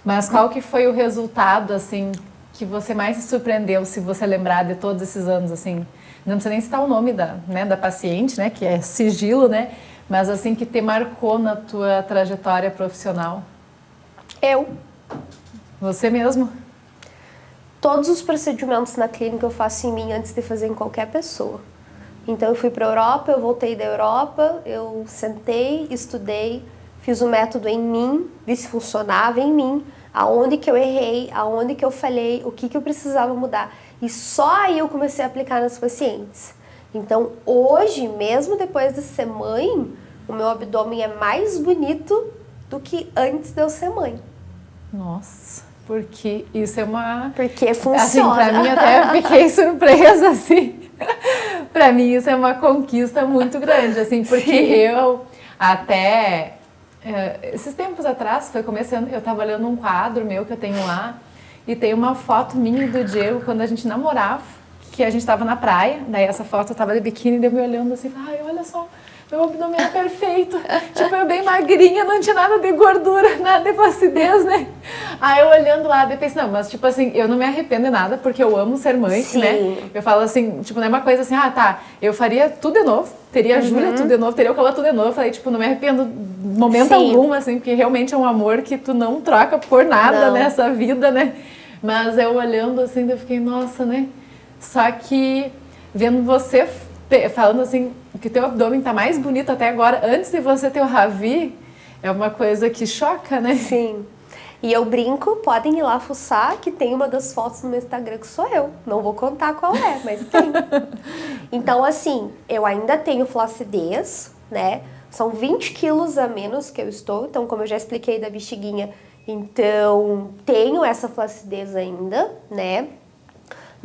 Mas qual que foi o resultado, assim, que você mais se surpreendeu, se você lembrar de todos esses anos, assim? Não precisa nem citar o nome da paciente, né? Que é sigilo, né? Mas assim, que te marcou na tua trajetória profissional? Você mesmo? Todos os procedimentos na clínica eu faço em mim antes de fazer em qualquer pessoa. Então eu fui para a Europa, eu voltei da Europa, eu sentei, estudei, fiz o método em mim, vi se funcionava em mim, aonde que eu errei, aonde que eu falhei, o que eu precisava mudar. E só aí eu comecei a aplicar nas pacientes. Então, hoje, mesmo depois de ser mãe, o meu abdômen é mais bonito do que antes de eu ser mãe. Nossa, porque isso é uma... Porque funciona. Assim, pra mim até fiquei surpresa, assim. Pra mim isso é uma conquista muito grande, assim, porque sim. Eu até... esses tempos atrás, foi começando, eu tava olhando um quadro meu que eu tenho lá, e tem uma foto minha e do Diego quando a gente namorava, que a gente tava na praia, daí essa foto eu tava de biquíni, e eu me olhando assim, ai, olha só, meu abdômen é perfeito, tipo, eu bem magrinha, não tinha nada de gordura, nada de flacidez, né? Aí eu olhando lá, eu pensei, não, mas tipo assim, eu não me arrependo de nada, porque eu amo ser mãe, sim. Né? Eu falo assim, tipo, não é uma coisa assim, tá, eu faria tudo de novo, teria a Júlia tudo de novo, teria o Cauã tudo de novo, eu falei, tipo, não me arrependo de momento sim. Algum, assim, porque realmente é um amor que tu não troca por nada nessa vida, né? Mas eu olhando assim, eu fiquei, nossa, né? Só que vendo você falando assim, que teu abdômen tá mais bonito até agora, antes de você ter o Ravi, é uma coisa que choca, né? Sim. E eu brinco, podem ir lá fuçar, que tem uma das fotos no meu Instagram que sou eu. Não vou contar qual é, mas tem. Então, assim, eu ainda tenho flacidez, né? São 20 quilos a menos que eu estou. Então, como eu já expliquei da bexiguinha, então tenho essa flacidez ainda, né?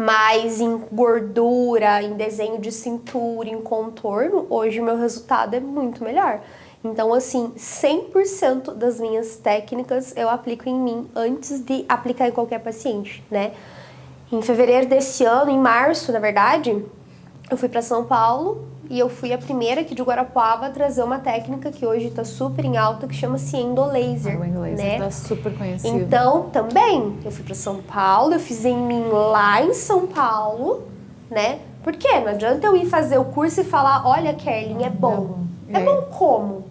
Mas em gordura, em desenho de cintura, em contorno, hoje o meu resultado é muito melhor. Então, assim, 100% das minhas técnicas eu aplico em mim antes de aplicar em qualquer paciente, né? Em fevereiro desse ano, em março, na verdade, eu fui para São Paulo e eu fui a primeira aqui de Guarapuava a trazer uma técnica que hoje está super em alta, que chama-se endolaser. O endolaser né? Tá super conhecido. Então, também, eu fui para São Paulo, eu fiz em mim lá em São Paulo, né? Por quê? Não adianta eu ir fazer o curso e falar, olha, Kerlin, é bom. É bom como?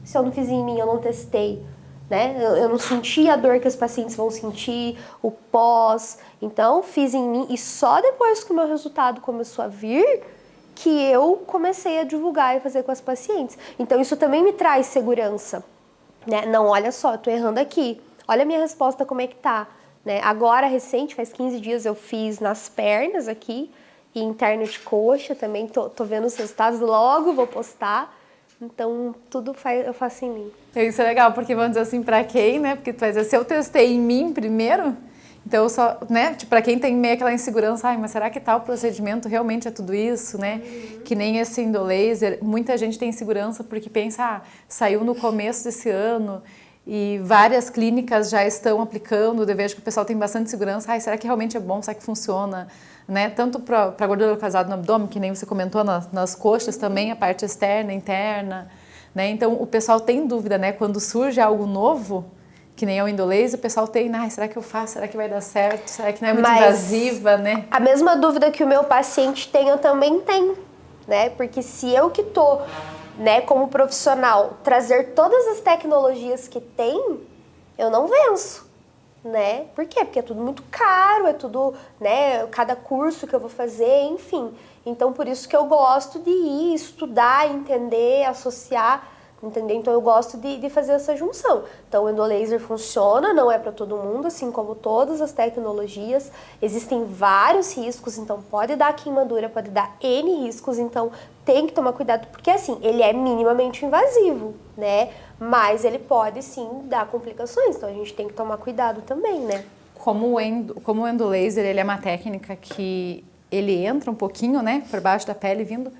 Se eu não fiz em mim, eu não testei, né? Eu não senti a dor que os pacientes vão sentir, o pós. Então, fiz em mim e só depois que o meu resultado começou a vir, que eu comecei a divulgar e fazer com as pacientes. Então, isso também me traz segurança, né? Não, olha só, eu tô errando aqui. Olha a minha resposta, como é que tá, né? Agora, recente, faz 15 dias, eu fiz nas pernas aqui e interno de coxa também. Tô vendo os resultados, logo vou postar. Então, tudo eu faço em mim. Isso é legal, porque vamos dizer assim, pra quem, né? Porque tu vai dizer, se eu testei em mim primeiro, então eu só, né? Tipo, pra quem tem meio aquela insegurança, ai, mas será que tal procedimento realmente é tudo isso, né? Que nem esse endolaser, muita gente tem insegurança porque pensa, saiu no começo desse ano e várias clínicas já estão aplicando, eu vejo que o pessoal tem bastante segurança, ai, será que realmente é bom, será que funciona? Né? Tanto para gordura localizada no abdômen, que nem você comentou, nas coxas também, a parte externa, interna, né? Então o pessoal tem dúvida, né? Quando surge algo novo, que nem o endolaser, o pessoal tem, será que eu faço? Será que vai dar certo? Será que não é muito invasiva, né? A mesma dúvida que o meu paciente tem, eu também tenho, né? Porque se eu que tô, né, como profissional, trazer todas as tecnologias que tem, eu não venço. Né? Por quê? Porque é tudo muito caro, é tudo, né, cada curso que eu vou fazer, enfim. Então, por isso que eu gosto de ir, estudar, entender, associar, entender? Então, eu gosto de fazer essa junção. Então, o endolaser funciona, não é para todo mundo, assim como todas as tecnologias. Existem vários riscos, então pode dar queimadura, pode dar N riscos, então tem que tomar cuidado, porque assim, ele é minimamente invasivo, né? Mas ele pode sim dar complicações, então a gente tem que tomar cuidado também, né? Como o endolaser, ele é uma técnica que ele entra um pouquinho, né, por baixo da pele vindo.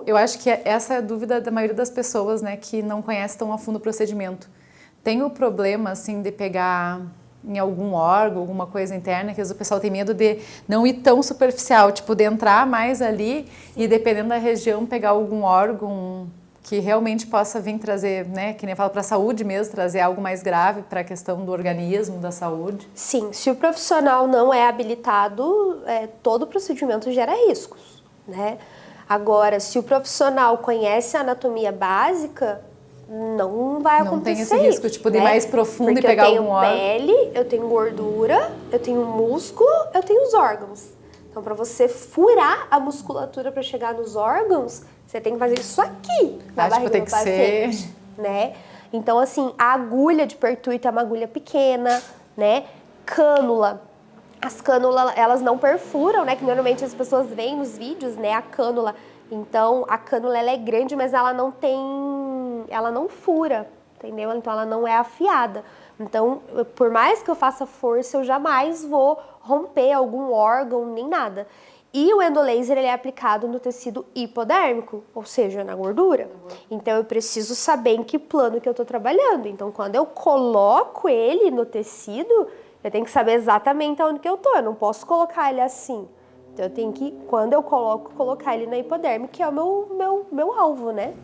Eu acho que essa é a dúvida da maioria das pessoas, né, que não conhecem tão a fundo o procedimento. Tem o problema, assim, de pegar em algum órgão, alguma coisa interna, que às vezes o pessoal tem medo de não ir tão superficial, tipo, de entrar mais ali e, dependendo da região, pegar algum órgão que realmente possa vir trazer, né, que nem eu falo, para a saúde mesmo, trazer algo mais grave para a questão do organismo, da saúde. Sim, se o profissional não é habilitado, todo procedimento gera riscos, né? Agora, se o profissional conhece a anatomia básica, não vai acontecer. Não tem esse risco, tipo, de ir mais profundo porque e pegar algum órgão. Eu tenho pele, eu tenho gordura, eu tenho músculo, eu tenho os órgãos. Então, para você furar a musculatura para chegar nos órgãos, você tem que fazer isso aqui, na barriga do paciente, né? Então, assim, a agulha de pertuito é uma agulha pequena, né? Cânula. As cânulas, elas não perfuram, né? Que normalmente as pessoas veem nos vídeos, né? A cânula. Então, a cânula, ela é grande, mas ela não fura, entendeu? Então, ela não é afiada. Então, por mais que eu faça força, eu jamais vou romper algum órgão, nem nada. E o endolaser, ele é aplicado no tecido hipodérmico, ou seja, na gordura. Então, eu preciso saber em que plano que eu tô trabalhando. Então, quando eu coloco ele no tecido, eu tenho que saber exatamente onde que eu tô. Eu não posso colocar ele assim. Então, eu tenho que, quando eu colocar ele na hipodérmica, que é o meu alvo, né?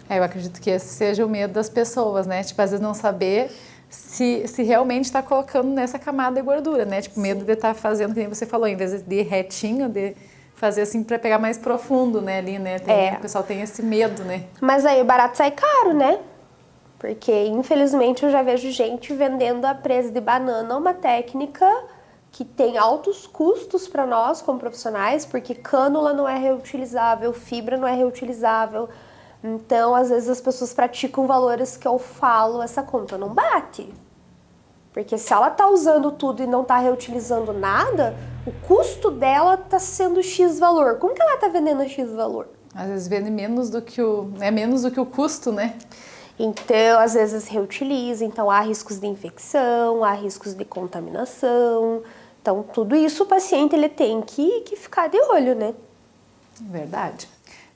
Eu acredito que esse seja o medo das pessoas, né? Tipo, às vezes não saber se realmente está colocando nessa camada de gordura, né? Tipo, medo de estar fazendo, que nem você falou, em vez de retinho, de fazer assim para pegar mais profundo, né? Ali, né? O pessoal tem esse medo, né? Mas aí o barato sai caro, né? Porque, infelizmente, eu já vejo gente vendendo a presa de banana, uma técnica que tem altos custos para nós como profissionais, porque cânula não é reutilizável, fibra não é reutilizável. Então, às vezes, as pessoas praticam valores que eu falo, essa conta não bate. Porque se ela tá usando tudo e não tá reutilizando nada, o custo dela tá sendo X valor. Como que ela tá vendendo X valor? Às vezes vende menos do que o custo, né? Então, às vezes reutiliza, então há riscos de infecção, há riscos de contaminação. Então, tudo isso o paciente ele tem que ficar de olho, né? Verdade.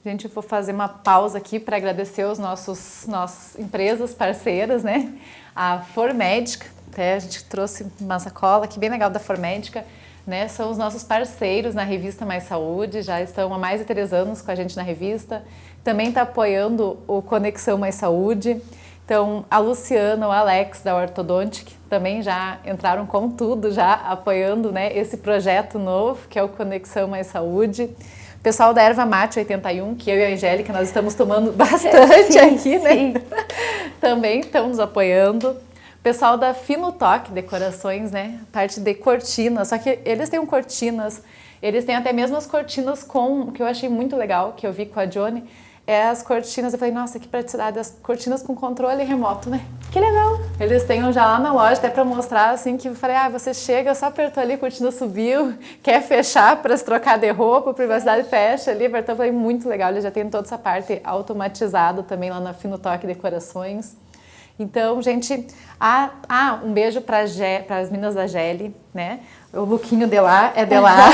Gente, eu vou fazer uma pausa aqui para agradecer os nossas empresas parceiras, né? A Formédica, até a gente trouxe uma sacola aqui bem legal da Formédica, né? São os nossos parceiros na revista Mais Saúde, já estão há mais de 3 anos com a gente na revista. Também está apoiando o Conexão Mais Saúde. Então, a Luciana, o Alex da Ortodontic também já entraram com tudo, já apoiando, né, esse projeto novo, que é o Conexão Mais Saúde. O pessoal da Erva Mate 81, que eu e a Angélica, nós estamos tomando bastante aqui, né? Também estão nos apoiando. O pessoal da Finotoque Decorações, né? Parte de cortinas, só que eles têm cortinas, eles têm até mesmo as cortinas que eu achei muito legal, que eu vi com a Johnny, é as cortinas. Eu falei, nossa, que praticidade, as cortinas com controle remoto, né? Que legal! Eles têm já lá na loja, até pra mostrar, assim, que eu falei, você chega, só apertou ali, a cortina subiu, quer fechar pra se trocar de roupa, a privacidade fecha ali, apertou, eu falei, muito legal, ele já tem toda essa parte automatizada também lá na Fino Toque Decorações. Então, gente, um beijo para as meninas da Gelli, né? O lookinho de lá é de lá.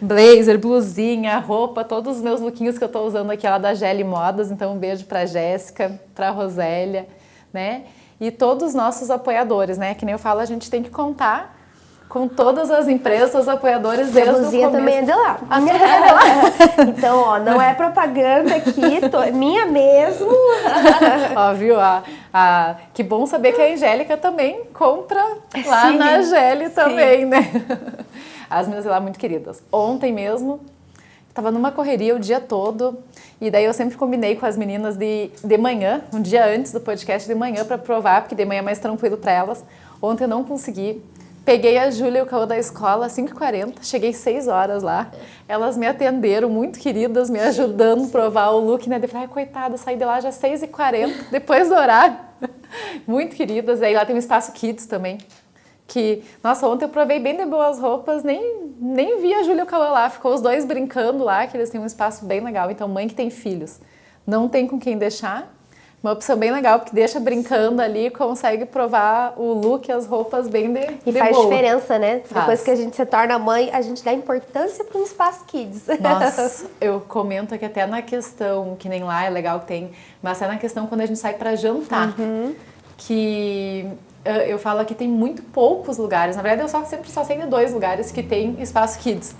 Blazer, blusinha, roupa, todos os meus lookinhos que eu tô usando aqui lá da Gelli Modas. Então, um beijo para Jéssica, para Rosélia, né? E todos os nossos apoiadores, né? Que nem eu falo, a gente tem que contar com todas as empresas, os apoiadores desde o começo. A blusinha também é de lá. A minha é de lá. Então, ó, não é propaganda aqui, minha mesmo. Ó, viu? Que bom saber que a Angélica também compra lá Sim, na Gelli também, sim. né? As meninas lá muito queridas. Ontem mesmo, tava numa correria o dia todo, e daí eu sempre combinei com as meninas de manhã, um dia antes do podcast de manhã, para provar, porque de manhã é mais tranquilo para elas. Ontem eu não consegui. Peguei a Júlia e o Caô da escola às 5h40, cheguei 6 horas lá. Elas me atenderam, muito queridas, me ajudando a provar o look, né? Eu falei, coitada, saí de lá já 6h40, depois do horário. Muito queridas. Aí lá tem um espaço Kids também. Que, nossa, ontem eu provei bem de boas roupas, nem vi a Júlia e o Caô lá. Ficou os dois brincando lá, que eles têm um espaço bem legal. Então, mãe que tem filhos, não tem com quem deixar. Uma opção bem legal, porque deixa brincando ali e consegue provar o look, as roupas bem de E faz boa. diferença, né? Faz. Depois que a gente se torna mãe, a gente dá importância para um espaço kids. Nossa, eu comento aqui até na questão, que nem lá é legal que tem, mas até na questão quando a gente sai para jantar, que eu falo aqui tem muito poucos lugares, na verdade eu sempre só sei de 2 lugares que tem espaço kids.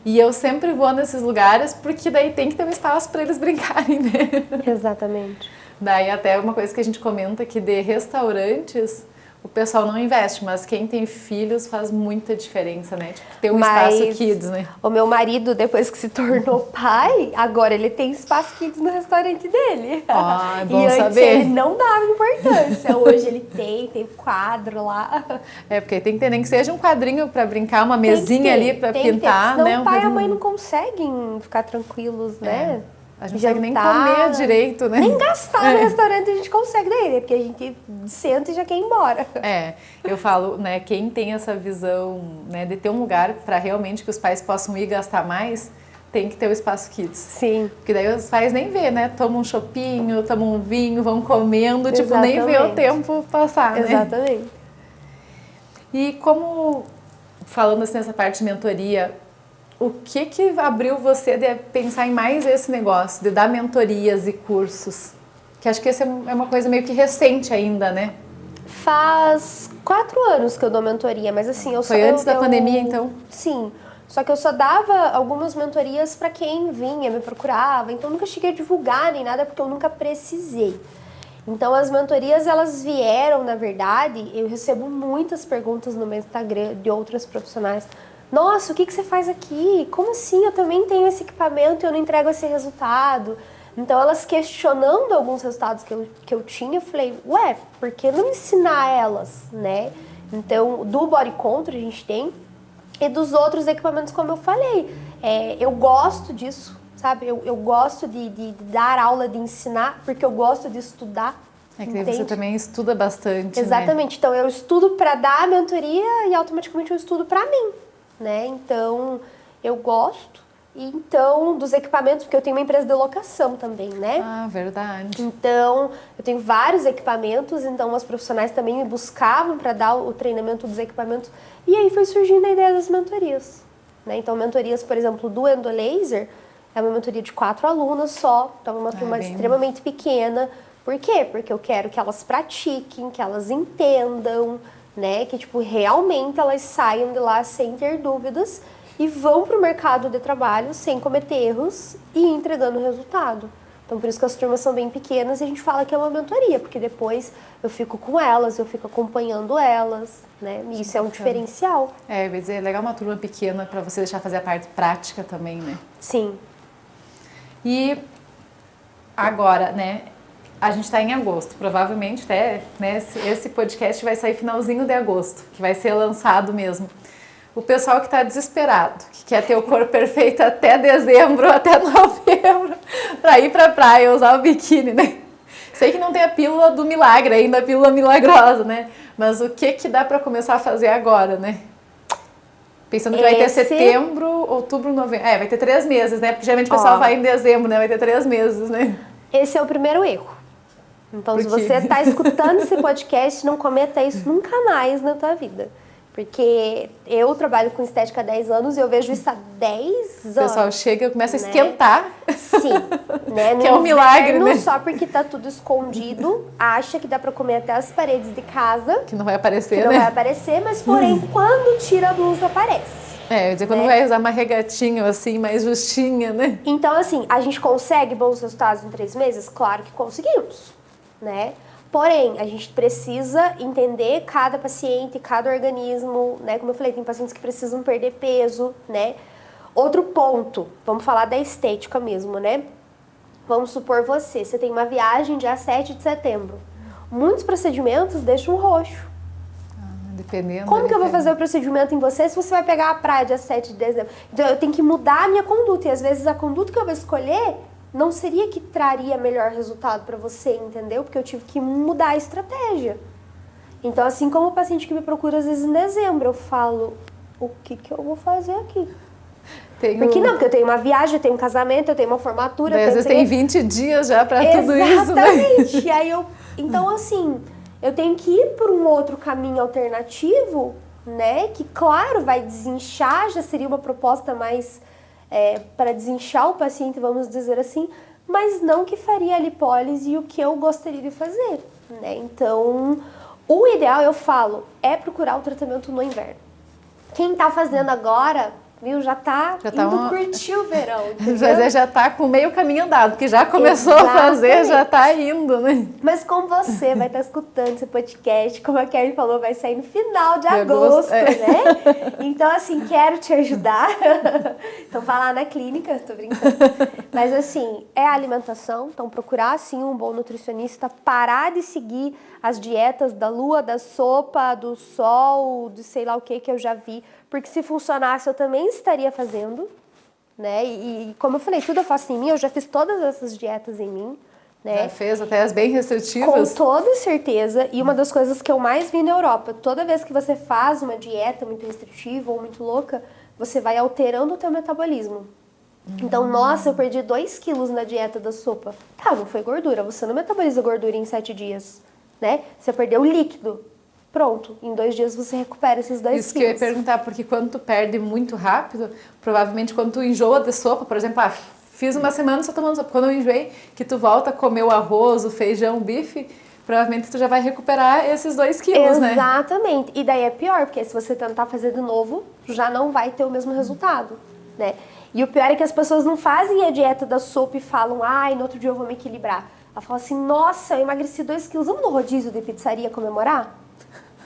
E eu sempre vou nesses lugares porque daí tem que ter um espaço para eles brincarem, né? Exatamente. Daí até uma coisa que a gente comenta que de restaurantes o pessoal não investe, mas quem tem filhos faz muita diferença, né? Tipo, ter um espaço kids, né? O meu marido, depois que se tornou pai, agora ele tem espaço kids no restaurante dele. É bom e antes saber. ele não dava importância. Hoje ele tem quadro lá. É, porque tem que ter nem que seja um quadrinho para brincar, uma mesinha ali para pintar, senão né? o pai e a mãe não conseguem ficar tranquilos, né? A gente não consegue nem comer direito, né? Nem gastar no restaurante a gente consegue daí, né? Porque a gente senta e já quer ir embora. Eu falo, né? Quem tem essa visão, né, de ter um lugar para realmente que os pais possam ir gastar mais, tem que ter o espaço kids. Sim. Porque daí os pais nem vê, né? Tomam um chopinho, tomam um vinho, vão comendo, Exatamente. tipo, nem vê o tempo passar, né? Exatamente. E como, falando assim nessa parte de mentoria, o que abriu você de pensar em mais esse negócio, de dar mentorias e cursos? Que acho que essa é uma coisa meio que recente ainda, né? Faz 4 anos que eu dou mentoria, mas assim, Foi antes da pandemia, então? Sim, só que eu só dava algumas mentorias para quem vinha, me procurava, então nunca cheguei a divulgar nem nada, porque eu nunca precisei. Então as mentorias, elas vieram, na verdade, eu recebo muitas perguntas no meu Instagram de outras profissionais. Nossa, o que você faz aqui? Como assim? Eu também tenho esse equipamento e eu não entrego esse resultado. Então, elas questionando alguns resultados que eu tinha, eu falei, ué, por que não ensinar elas, né? Então, do Body Control a gente tem, e dos outros equipamentos, como eu falei. Eu gosto disso, sabe? Eu gosto de dar aula, de ensinar, porque eu gosto de estudar. É que você também estuda bastante, Exatamente. né? Então, eu estudo para dar a mentoria e automaticamente eu estudo para mim. Né? Então, eu gosto. E então, dos equipamentos, porque eu tenho uma empresa de locação também, né? Ah, verdade. Então, eu tenho vários equipamentos, então as profissionais também me buscavam para dar o treinamento dos equipamentos. E aí foi surgindo a ideia das mentorias. Né? Então, mentorias, por exemplo, do Endolaser, é uma mentoria de 4 alunas só, então é uma turma extremamente pequena. Por quê? Porque eu quero que elas pratiquem, que elas entendam, né? Que, tipo, realmente elas saiam de lá sem ter dúvidas e vão para o mercado de trabalho sem cometer erros e entregando resultado. Então, por isso que as turmas são bem pequenas e a gente fala que é uma mentoria, porque depois eu fico com elas, eu fico acompanhando elas, né? E isso é um diferencial. Eu ia dizer, é legal uma turma pequena para você deixar fazer a parte prática também, né? Sim. E agora, né? A gente está em agosto, provavelmente até, né, esse podcast vai sair finalzinho de agosto, que vai ser lançado mesmo. o pessoal que está desesperado, que quer ter o corpo perfeito até dezembro, até novembro, para ir para a praia, usar o biquíni, né? Sei que não tem a pílula do milagre ainda, a pílula milagrosa, né? Mas o que dá para começar a fazer agora, né? Pensando que vai ter setembro, outubro, novembro. Vai ter 3 meses, né? Porque geralmente o pessoal vai em dezembro, né? Vai ter 3 meses, né? Esse é o primeiro erro. Então, se você está escutando esse podcast, não cometa isso nunca mais na tua vida. Porque eu trabalho com estética há 10 anos e eu vejo isso há 10 anos. O pessoal chega e começa a esquentar. Sim. Né? Que é um milagre, né? Só porque tá tudo escondido, acha que dá pra comer até as paredes de casa. Que não vai aparecer, né? Não vai aparecer, mas porém, quando tira a blusa, aparece. Quer dizer, quando vai usar uma regatinha assim, mais justinha, né? Então, assim, a gente consegue bons resultados em 3 meses? Claro que conseguimos, né? Porém, a gente precisa entender cada paciente, cada organismo, né? Como eu falei, tem pacientes que precisam perder peso, né? Outro ponto, vamos falar da estética mesmo, né? Vamos supor você tem uma viagem dia 7 de setembro. Muitos procedimentos deixam roxo. Dependendo. Como que eu vou fazer o procedimento em você se você vai pegar a praia dia 7 de dezembro? Então, eu tenho que mudar a minha conduta. E às vezes a conduta que eu vou escolher não seria que traria melhor resultado para você, entendeu? Porque eu tive que mudar a estratégia. Então, assim como o paciente que me procura às vezes em dezembro, eu falo, o que eu vou fazer aqui? Porque não, porque eu tenho uma viagem, eu tenho um casamento, eu tenho uma formatura. Às vezes tem 20 dias já para tudo isso, né? Exatamente. E aí então, assim, eu tenho que ir por um outro caminho alternativo, né? Que, claro, vai desinchar, já seria uma proposta mais para desinchar o paciente, vamos dizer assim, mas não que faria a lipólise e o que eu gostaria de fazer, né? Então, o ideal, eu falo, é procurar o tratamento no inverno. Quem tá fazendo agora, viu, já tá indo curtir o verão, entendeu? Já tá com meio caminho andado, porque já começou a fazer, já tá indo, né? Mas como você vai estar escutando esse podcast, como a Kelly falou, vai sair no final de agosto, né? Então, assim, quero te ajudar. Então, vá lá na clínica, tô brincando. Mas, assim, é a alimentação. Então, procurar, sim, um bom nutricionista, parar de seguir as dietas da lua, da sopa, do sol, de sei lá o que eu já vi. Porque se funcionasse, eu também estaria fazendo, né? E como eu falei, tudo eu faço em mim, eu já fiz todas essas dietas em mim, né? Já fez até as bem restritivas? Com toda certeza. E uma das coisas que eu mais vi na Europa, toda vez que você faz uma dieta muito restritiva ou muito louca, você vai alterando o teu metabolismo. Então, nossa, eu perdi 2 quilos na dieta da sopa. Tá, não foi gordura, você não metaboliza gordura em 7 dias, né? Você perdeu líquido. Pronto, em 2 dias você recupera esses 2 quilos. Isso que eu ia perguntar, porque quando tu perde muito rápido, provavelmente quando tu enjoa de sopa, por exemplo, fiz uma semana só tomando sopa, quando eu enjoei, que tu volta a comer o arroz, o feijão, o bife, provavelmente tu já vai recuperar esses 2 quilos, né? Exatamente, e daí é pior, porque se você tentar fazer de novo, já não vai ter o mesmo resultado, né? E o pior é que as pessoas não fazem a dieta da sopa e falam, no outro dia eu vou me equilibrar. Ela fala assim, nossa, eu emagreci 2 quilos, vamos no rodízio de pizzaria comemorar?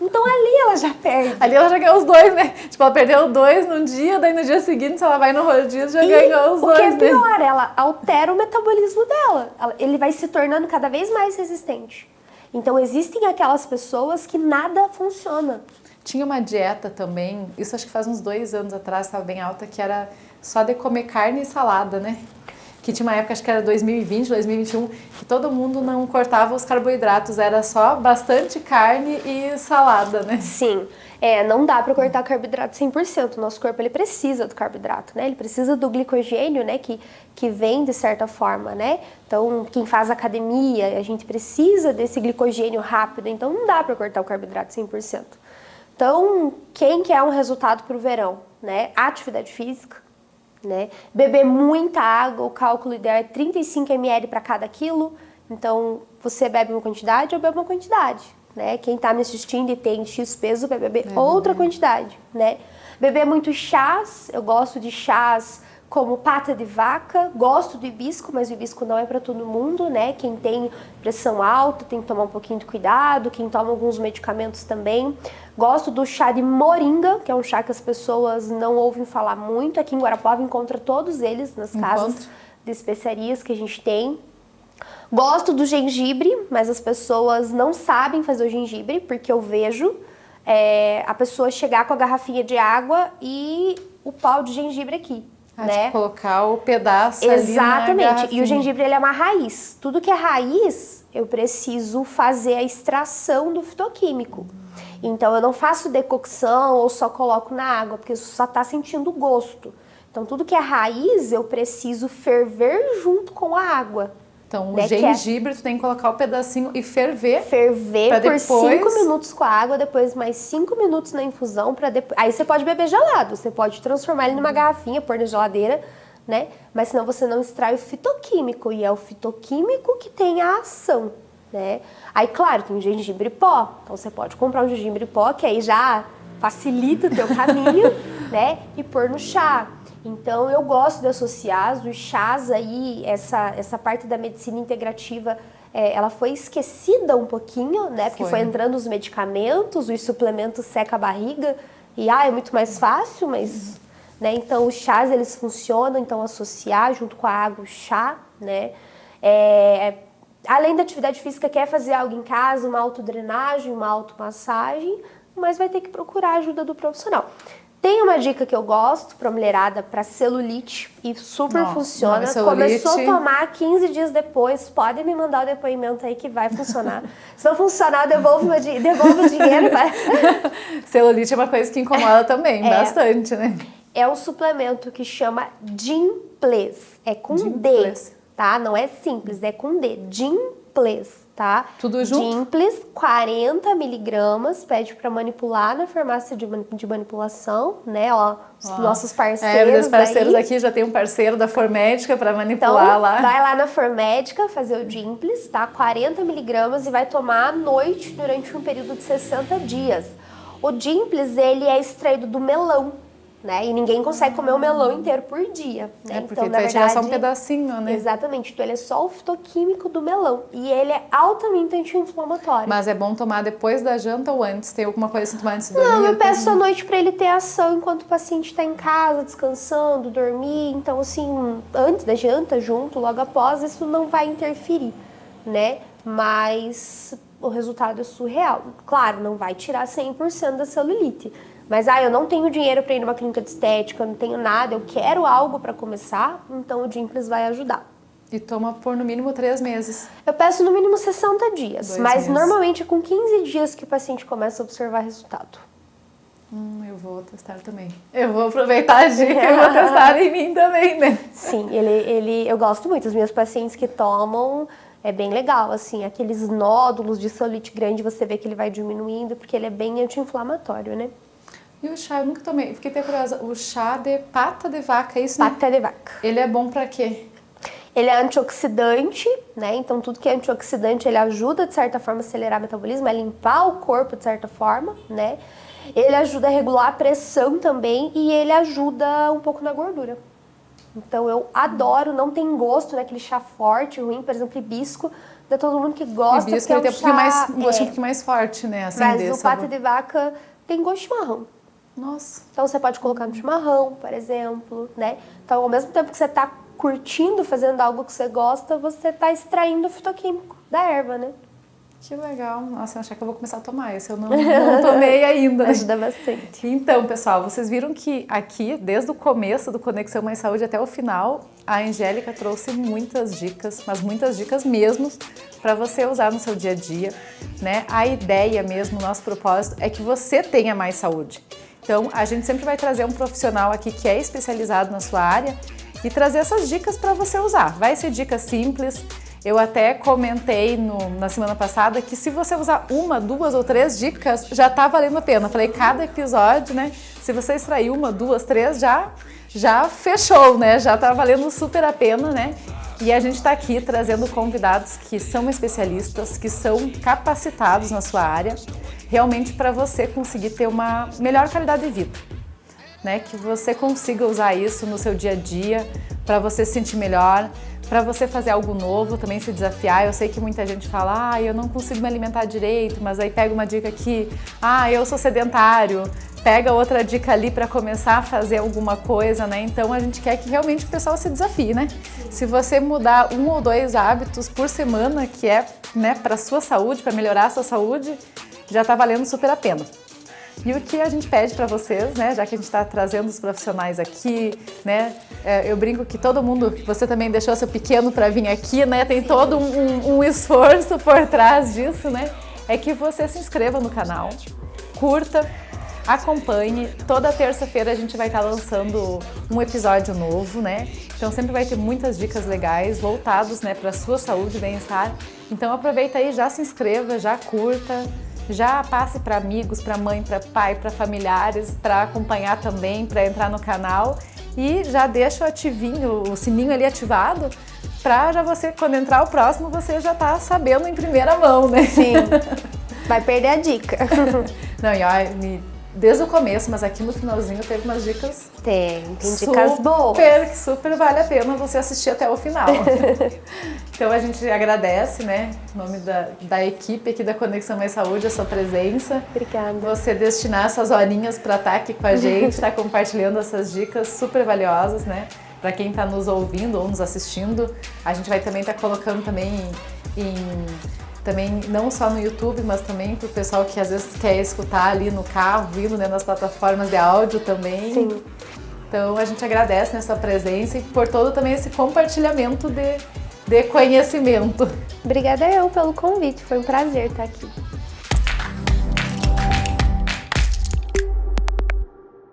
Então ali ela já perde. Ali ela já ganhou os 2, né? Tipo, ela perdeu 2 num dia, daí no dia seguinte, se ela vai no rodízio, já ganhou os 2, o que é né? pior, ela altera o metabolismo dela. Ele vai se tornando cada vez mais resistente. Então existem aquelas pessoas que nada funciona. Tinha uma dieta também, isso acho que faz uns 2 anos atrás, estava bem alta, que era só de comer carne e salada, né? Que tinha uma época, acho que era 2020, 2021, que todo mundo não cortava os carboidratos, era só bastante carne e salada, né? Sim, não dá para cortar carboidrato 100%, o nosso corpo ele precisa do carboidrato, né? Ele precisa do glicogênio, né? Que vem de certa forma, né? Então, quem faz academia, a gente precisa desse glicogênio rápido, então não dá para cortar o carboidrato 100%. Então, quem quer um resultado para o verão, né? Atividade física, né? Beber muita água, o cálculo ideal é 35 ml para cada quilo. Então, você bebe uma quantidade, eu bebo uma quantidade, né? Quem está me assistindo e tem X peso vai beber outra quantidade, né? Beber muito chás, eu gosto de chás como pata de vaca, gosto do hibisco, mas o hibisco não é para todo mundo, né? Quem tem pressão alta tem que tomar um pouquinho de cuidado, quem toma alguns medicamentos também. Gosto do chá de moringa, que é um chá que as pessoas não ouvem falar muito. Aqui em Guarapuava encontra todos eles nas casas de especiarias que a gente tem. Gosto do gengibre, mas as pessoas não sabem fazer o gengibre, porque eu vejo a pessoa chegar com a garrafinha de água e o pau de gengibre aqui. Né? Tipo, colocar o pedaço Exatamente. Ali na garrafinha. E o gengibre, ele é uma raiz. Tudo que é raiz, eu preciso fazer a extração do fitoquímico. Então, eu não faço decocção ou só coloco na água, porque você só está sentindo o gosto. Então, tudo que é raiz, eu preciso ferver junto com a água. Então, o gengibre, tu tem que colocar o pedacinho e ferver. Ferver por depois... 5 minutos com a água, depois mais 5 minutos na infusão. Aí você pode beber gelado, você pode transformar ele numa garrafinha, pôr na geladeira, né? Mas senão você não extrai o fitoquímico, e é o fitoquímico que tem a ação, né? Aí, claro, tem o gengibre pó, então você pode comprar um gengibre pó, que aí já facilita o teu caminho, né? E pôr no chá. Então, eu gosto de associar os chás aí, essa parte da medicina integrativa, ela foi esquecida um pouquinho, né? Porque foi entrando os medicamentos, os suplementos seca a barriga, e é muito mais fácil, mas... Né? Então, os chás, eles funcionam, então associar junto com a água o chá, né? Além da atividade física, quer fazer algo em casa, uma autodrenagem, uma automassagem, mas vai ter que procurar a ajuda do profissional. Tem uma dica que eu gosto pra mulherada, pra celulite, e super funciona. Começou a tomar 15 dias depois, podem me mandar o depoimento aí que vai funcionar. Se não funcionar, devolvo o dinheiro. Vai. Celulite é uma coisa que incomoda também, bastante, né? É um suplemento que chama Gymples, é com D, tá? Não é simples, é com D, Gymples, tá? Tudo junto? Gymples, 40 miligramas, pede para manipular na farmácia de manipulação, né? Ó, os nossos parceiros os parceiros aí. aqui, já tem um parceiro da Formédica para manipular então, lá. Vai lá na Formédica fazer o Gymples, tá? 40 miligramas e vai tomar à noite durante um período de 60 dias. O Gymples, ele é extraído do melão, né? E ninguém consegue comer o melão inteiro por dia, né? Porque então, vai tirar só um pedacinho, né? Exatamente. Então, ele é só o fitoquímico do melão. E ele é altamente anti-inflamatório. Mas é bom tomar depois da janta ou antes? Tem alguma coisa assim, tomar antes de dormir? Não, eu peço à noite para ele ter ação enquanto o paciente está em casa, descansando, dormir. Então, assim, antes da janta, junto, logo após, isso não vai interferir, né? Mas o resultado é surreal. Claro, não vai tirar 100% da celulite. Mas, eu não tenho dinheiro para ir numa clínica de estética, eu não tenho nada, eu quero algo para começar, então o Gymples vai ajudar. E toma por no mínimo 3 meses? Eu peço no mínimo 60 dias, 2 mas meses. Normalmente é com 15 dias que o paciente começa a observar resultado. Eu vou testar também. Eu vou aproveitar a dica e vou testar em mim também, né? Sim, eu gosto muito. Os meus pacientes que tomam, é bem legal, assim, aqueles nódulos de celulite grande, você vê que ele vai diminuindo, porque ele é bem anti-inflamatório, né? E o chá, eu nunca tomei. Fiquei até curiosa. O chá de pata de vaca, é isso, né? Pata de vaca. Ele é bom pra quê? Ele é antioxidante, né? Então, tudo que é antioxidante, ele ajuda, de certa forma, a acelerar o metabolismo, a limpar o corpo, de certa forma, né? Ele ajuda a regular a pressão também e ele ajuda um pouco na gordura. Então, eu adoro, não tem gosto, né? Aquele chá forte, ruim, por exemplo, hibisco. De todo mundo que gosta, hibisco, porque é um chá... um gostinho um pouquinho mais forte, né? Assim, mas o pata de vaca tem gosto de chimarrão. Nossa. Então, você pode colocar no chimarrão, por exemplo, né? Então, ao mesmo tempo que você está curtindo, fazendo algo que você gosta, você está extraindo o fitoquímico da erva, né? Que legal. Nossa, eu acho que eu vou começar a tomar. Esse eu não tomei ainda. Né? Ajuda bastante. Então, pessoal, vocês viram que aqui, desde o começo do Conexão Mais Saúde até o final, a Angélica trouxe muitas dicas, mas muitas dicas mesmo, para você usar no seu dia a dia, né? A ideia mesmo, o nosso propósito é que você tenha mais saúde. Então, a gente sempre vai trazer um profissional aqui que é especializado na sua área e trazer essas dicas para você usar. Vai ser dicas simples. Eu até comentei na semana passada que se você usar 1, 2 ou 3 dicas, já tá valendo a pena. Falei, cada episódio, né? Se você extrair 1, 2, 3, já fechou, né? Já tá valendo super a pena, né? E a gente tá aqui trazendo convidados que são especialistas, que são capacitados na sua área, realmente para você conseguir ter uma melhor qualidade de vida, né? Que você consiga usar isso no seu dia a dia, para você se sentir melhor, para você fazer algo novo, também se desafiar. Eu sei que muita gente fala, eu não consigo me alimentar direito, mas aí pega uma dica aqui, eu sou sedentário, pega outra dica ali para começar a fazer alguma coisa, né? Então a gente quer que realmente o pessoal se desafie, né? Se você mudar 1 ou 2 hábitos por semana, que é, né, para sua saúde, para melhorar a sua saúde, já tá valendo super a pena. E o que a gente pede para vocês, né, já que a gente está trazendo os profissionais aqui, né, eu brinco que todo mundo, você também deixou seu pequeno para vir aqui, né, tem todo um esforço por trás disso, né, é que você se inscreva no canal, curta, acompanhe. Toda terça-feira a gente vai estar lançando um episódio novo, né? Então sempre vai ter muitas dicas legais voltados, né, para a sua saúde e bem-estar. Então aproveita aí, já se inscreva, já curta, já passe para amigos, para mãe, para pai, para familiares, para acompanhar também, para entrar no canal e já deixa o ativinho, o sininho ali ativado, para já você, quando entrar o próximo, você já tá sabendo em primeira mão, né? Sim, vai perder a dica. Não, e ó, desde o começo, mas aqui no finalzinho teve umas dicas. Tem dicas boas. Super vale a pena você assistir até o final. Então a gente agradece, né, em nome da equipe aqui da Conexão Mais Saúde, a sua presença. Obrigada. Você destinar essas horinhas para estar aqui com a gente, estar compartilhando essas dicas super valiosas, né? Para quem está nos ouvindo ou nos assistindo, a gente vai também estar colocando também também não só no YouTube, mas também para o pessoal que às vezes quer escutar ali no carro, vindo, né, nas plataformas de áudio também. Sim. Então a gente agradece, né, sua presença e por todo também esse compartilhamento de conhecimento. Obrigada eu pelo convite, foi um prazer estar aqui.